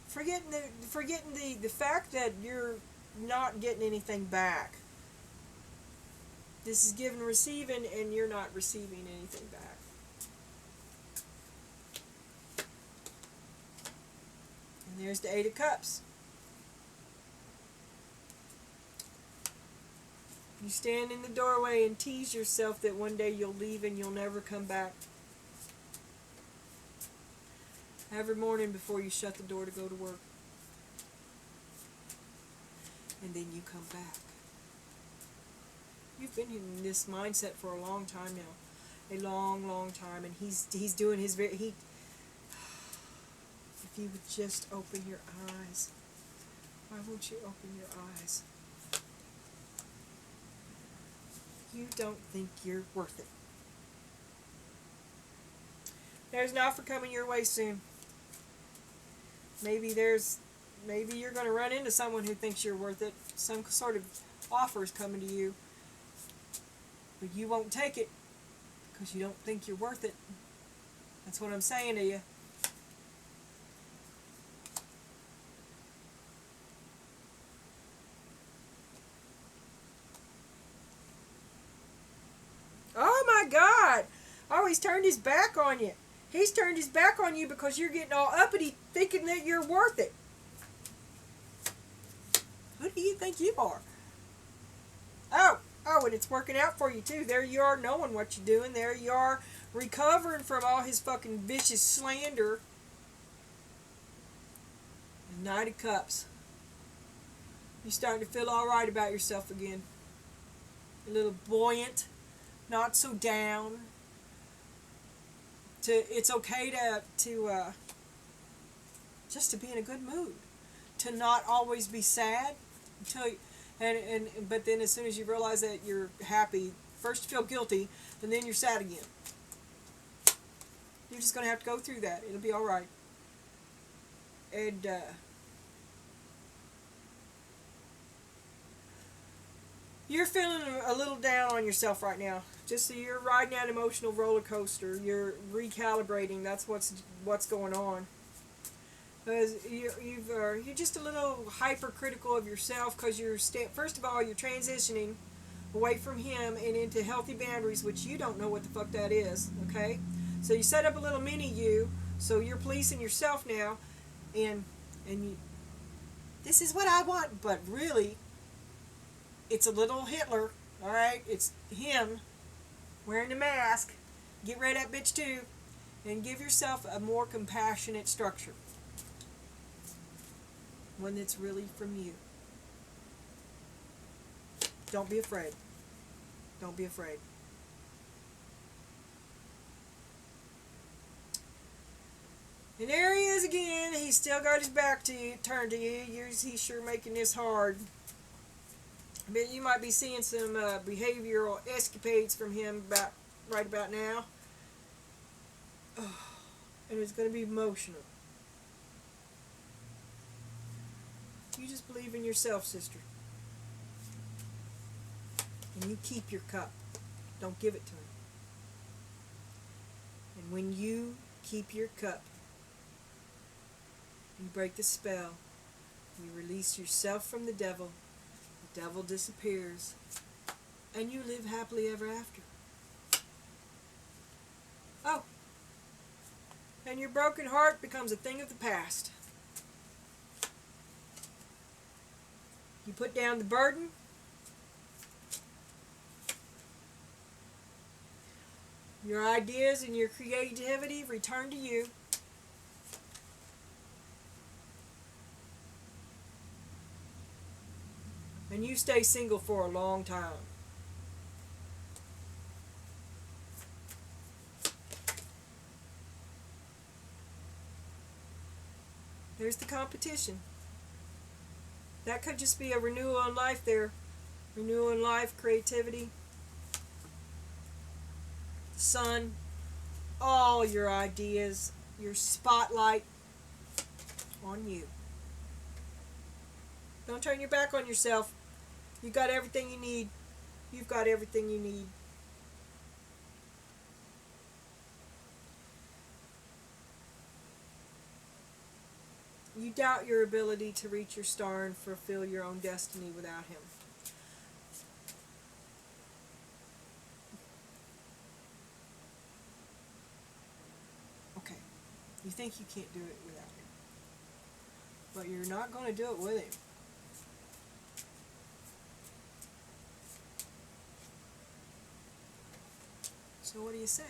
S1: Forgetting the fact that you're not getting anything back. This is giving and receiving, and you're not receiving anything back. And there's the Eight of Cups. You stand in the doorway and tease yourself that one day you'll leave and you'll never come back. Every morning before you shut the door to go to work. And then you come back. You've been in this mindset for a long time now. A long, long time. And he's doing his if you would just open your eyes. Why won't you open your eyes? You don't think you're worth it. There's an offer coming your way soon. Maybe you're going to run into someone who thinks you're worth it. Some sort of offer is coming to you. But you won't take it because you don't think you're worth it. That's what I'm saying to you. Oh my God! Oh, he's turned his back on you. He's turned his back on you because you're getting all uppity thinking that you're worth it. Who do you think you are? Oh, and it's working out for you too. There you are knowing what you're doing. There you are recovering from all his fucking vicious slander. The Knight of Cups. You're starting to feel alright about yourself again. A little buoyant. Not so down. It's okay to just to be in a good mood. To not always be sad. But then as soon as you realize that you're happy, first you feel guilty, and then you're sad again. You're just going to have to go through that. It'll be alright. And you're feeling a little down on yourself right now. Just so you're riding that emotional roller coaster. You're recalibrating. That's what's going on. Because you're just a little hypercritical of yourself because first of all, you're transitioning away from him and into healthy boundaries, which you don't know what the fuck that is, okay? So you set up a little mini you, so you're policing yourself now, and this is what I want, but really, it's a little Hitler, alright? It's him wearing the mask. Get rid of that bitch too, and give yourself a more compassionate structure. One that's really from you. Don't be afraid. Don't be afraid. And there he is again. He's still got his back to you, turned to you. He's sure making this hard. But you might be seeing some behavioral escapades from him right about now. Oh, and it's going to be emotional. You just believe in yourself, sister. And you keep your cup. Don't give it to him. And when you keep your cup, you break the spell. You release yourself from the devil. The devil disappears. And you live happily ever after. Oh. And your broken heart becomes a thing of the past. You put down the burden. Your ideas and your creativity return to you. And you stay single for a long time. There's the competition. That could just be a renewal in life there. Renewal in life, creativity, sun, all your ideas, your spotlight on you. Don't turn your back on yourself. You got everything you need. You've got everything you need. You doubt your ability to reach your star and fulfill your own destiny without him. Okay. You think you can't do it without him. But you're not going to do it with him. So what do you say?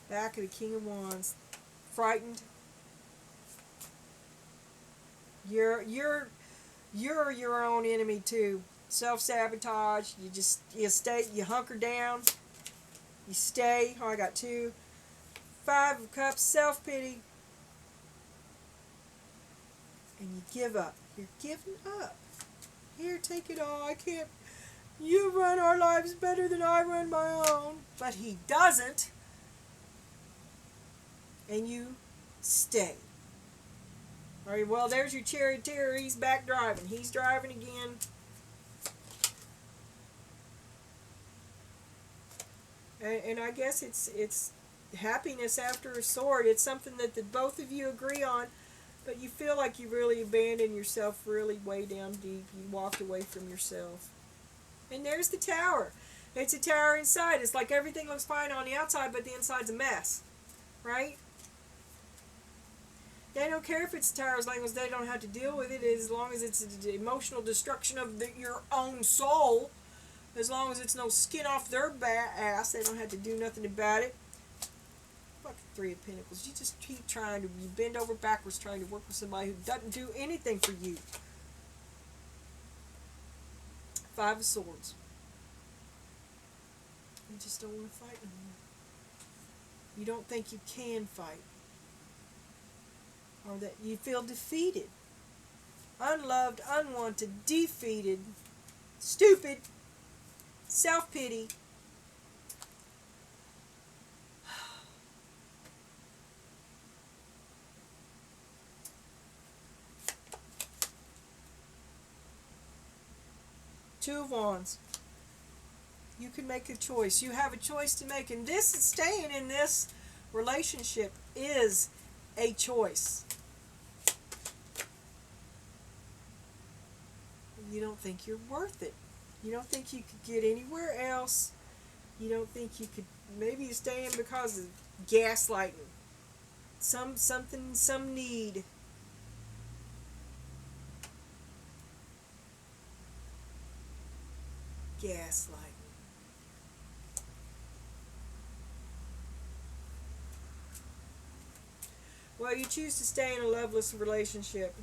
S1: Back of the King of Wands. Frightened. You're your own enemy too. Self-sabotage. You hunker down. You stay. Oh, I got 2. 5 of Cups. Self-pity. And you give up. You're giving up. Here, take it all. I can't. You run our lives better than I run my own. But he doesn't. And you stay. All right, well, there's your charioteer. He's back driving. He's driving again. And I guess it's happiness after a sword. It's something that the both of you agree on, but you feel like you really abandoned yourself really way down deep. You walked away from yourself. And there's the tower. It's a tower inside. It's like everything looks fine on the outside, but the inside's a mess. Right? They don't care if it's a tower as long as they don't have to deal with it, as long as it's the emotional destruction of your own soul. As long as it's no skin off their ass, they don't have to do nothing about it. Fucking 3 of Pentacles. You just keep trying to, you bend over backwards trying to work with somebody who doesn't do anything for you. 5 of Swords. You just don't want to fight anymore. You don't think you can fight. Or that you feel defeated. Unloved, unwanted, defeated, stupid, self-pity. Two of Wands. You can make a choice. You have a choice to make. And this, staying in this relationship is a choice. You don't think you're worth it. You don't think you could get anywhere else. You don't think you could. Maybe you're staying because of gaslighting. Some need. Gaslighting. Well, you choose to stay in a loveless relationship.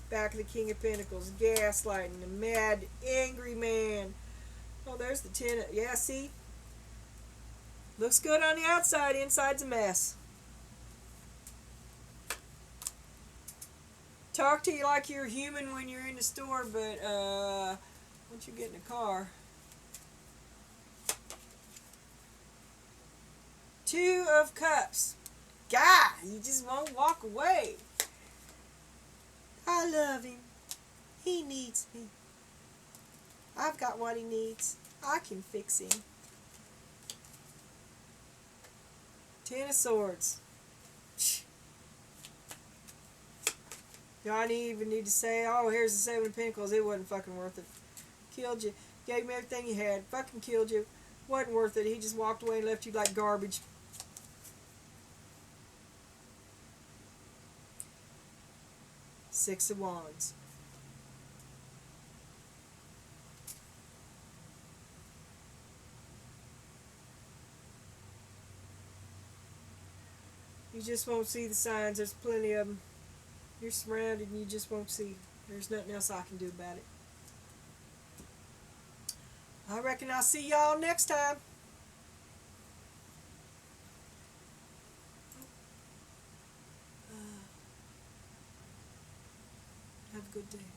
S1: Back of the King of Pentacles. Gaslighting. A mad, angry man. Oh, there's the 10. Yeah, see? Looks good on the outside. Inside's a mess. Talk to you like you're human when you're in the store, but once you get in the car. 2 of Cups. God, you just won't walk away. I love him. He needs me. I've got what he needs. I can fix him. 10 of Swords. Do I even need to say, oh, here's the 7 of Pentacles. It wasn't fucking worth it. Killed you. Gave me everything you had. Fucking killed you. Wasn't worth it. He just walked away and left you like garbage. Six of Wands. You just won't see the signs. There's plenty of them. You're surrounded and you just won't see. There's nothing else I can do about it. I reckon I'll see y'all next time. Have a good day.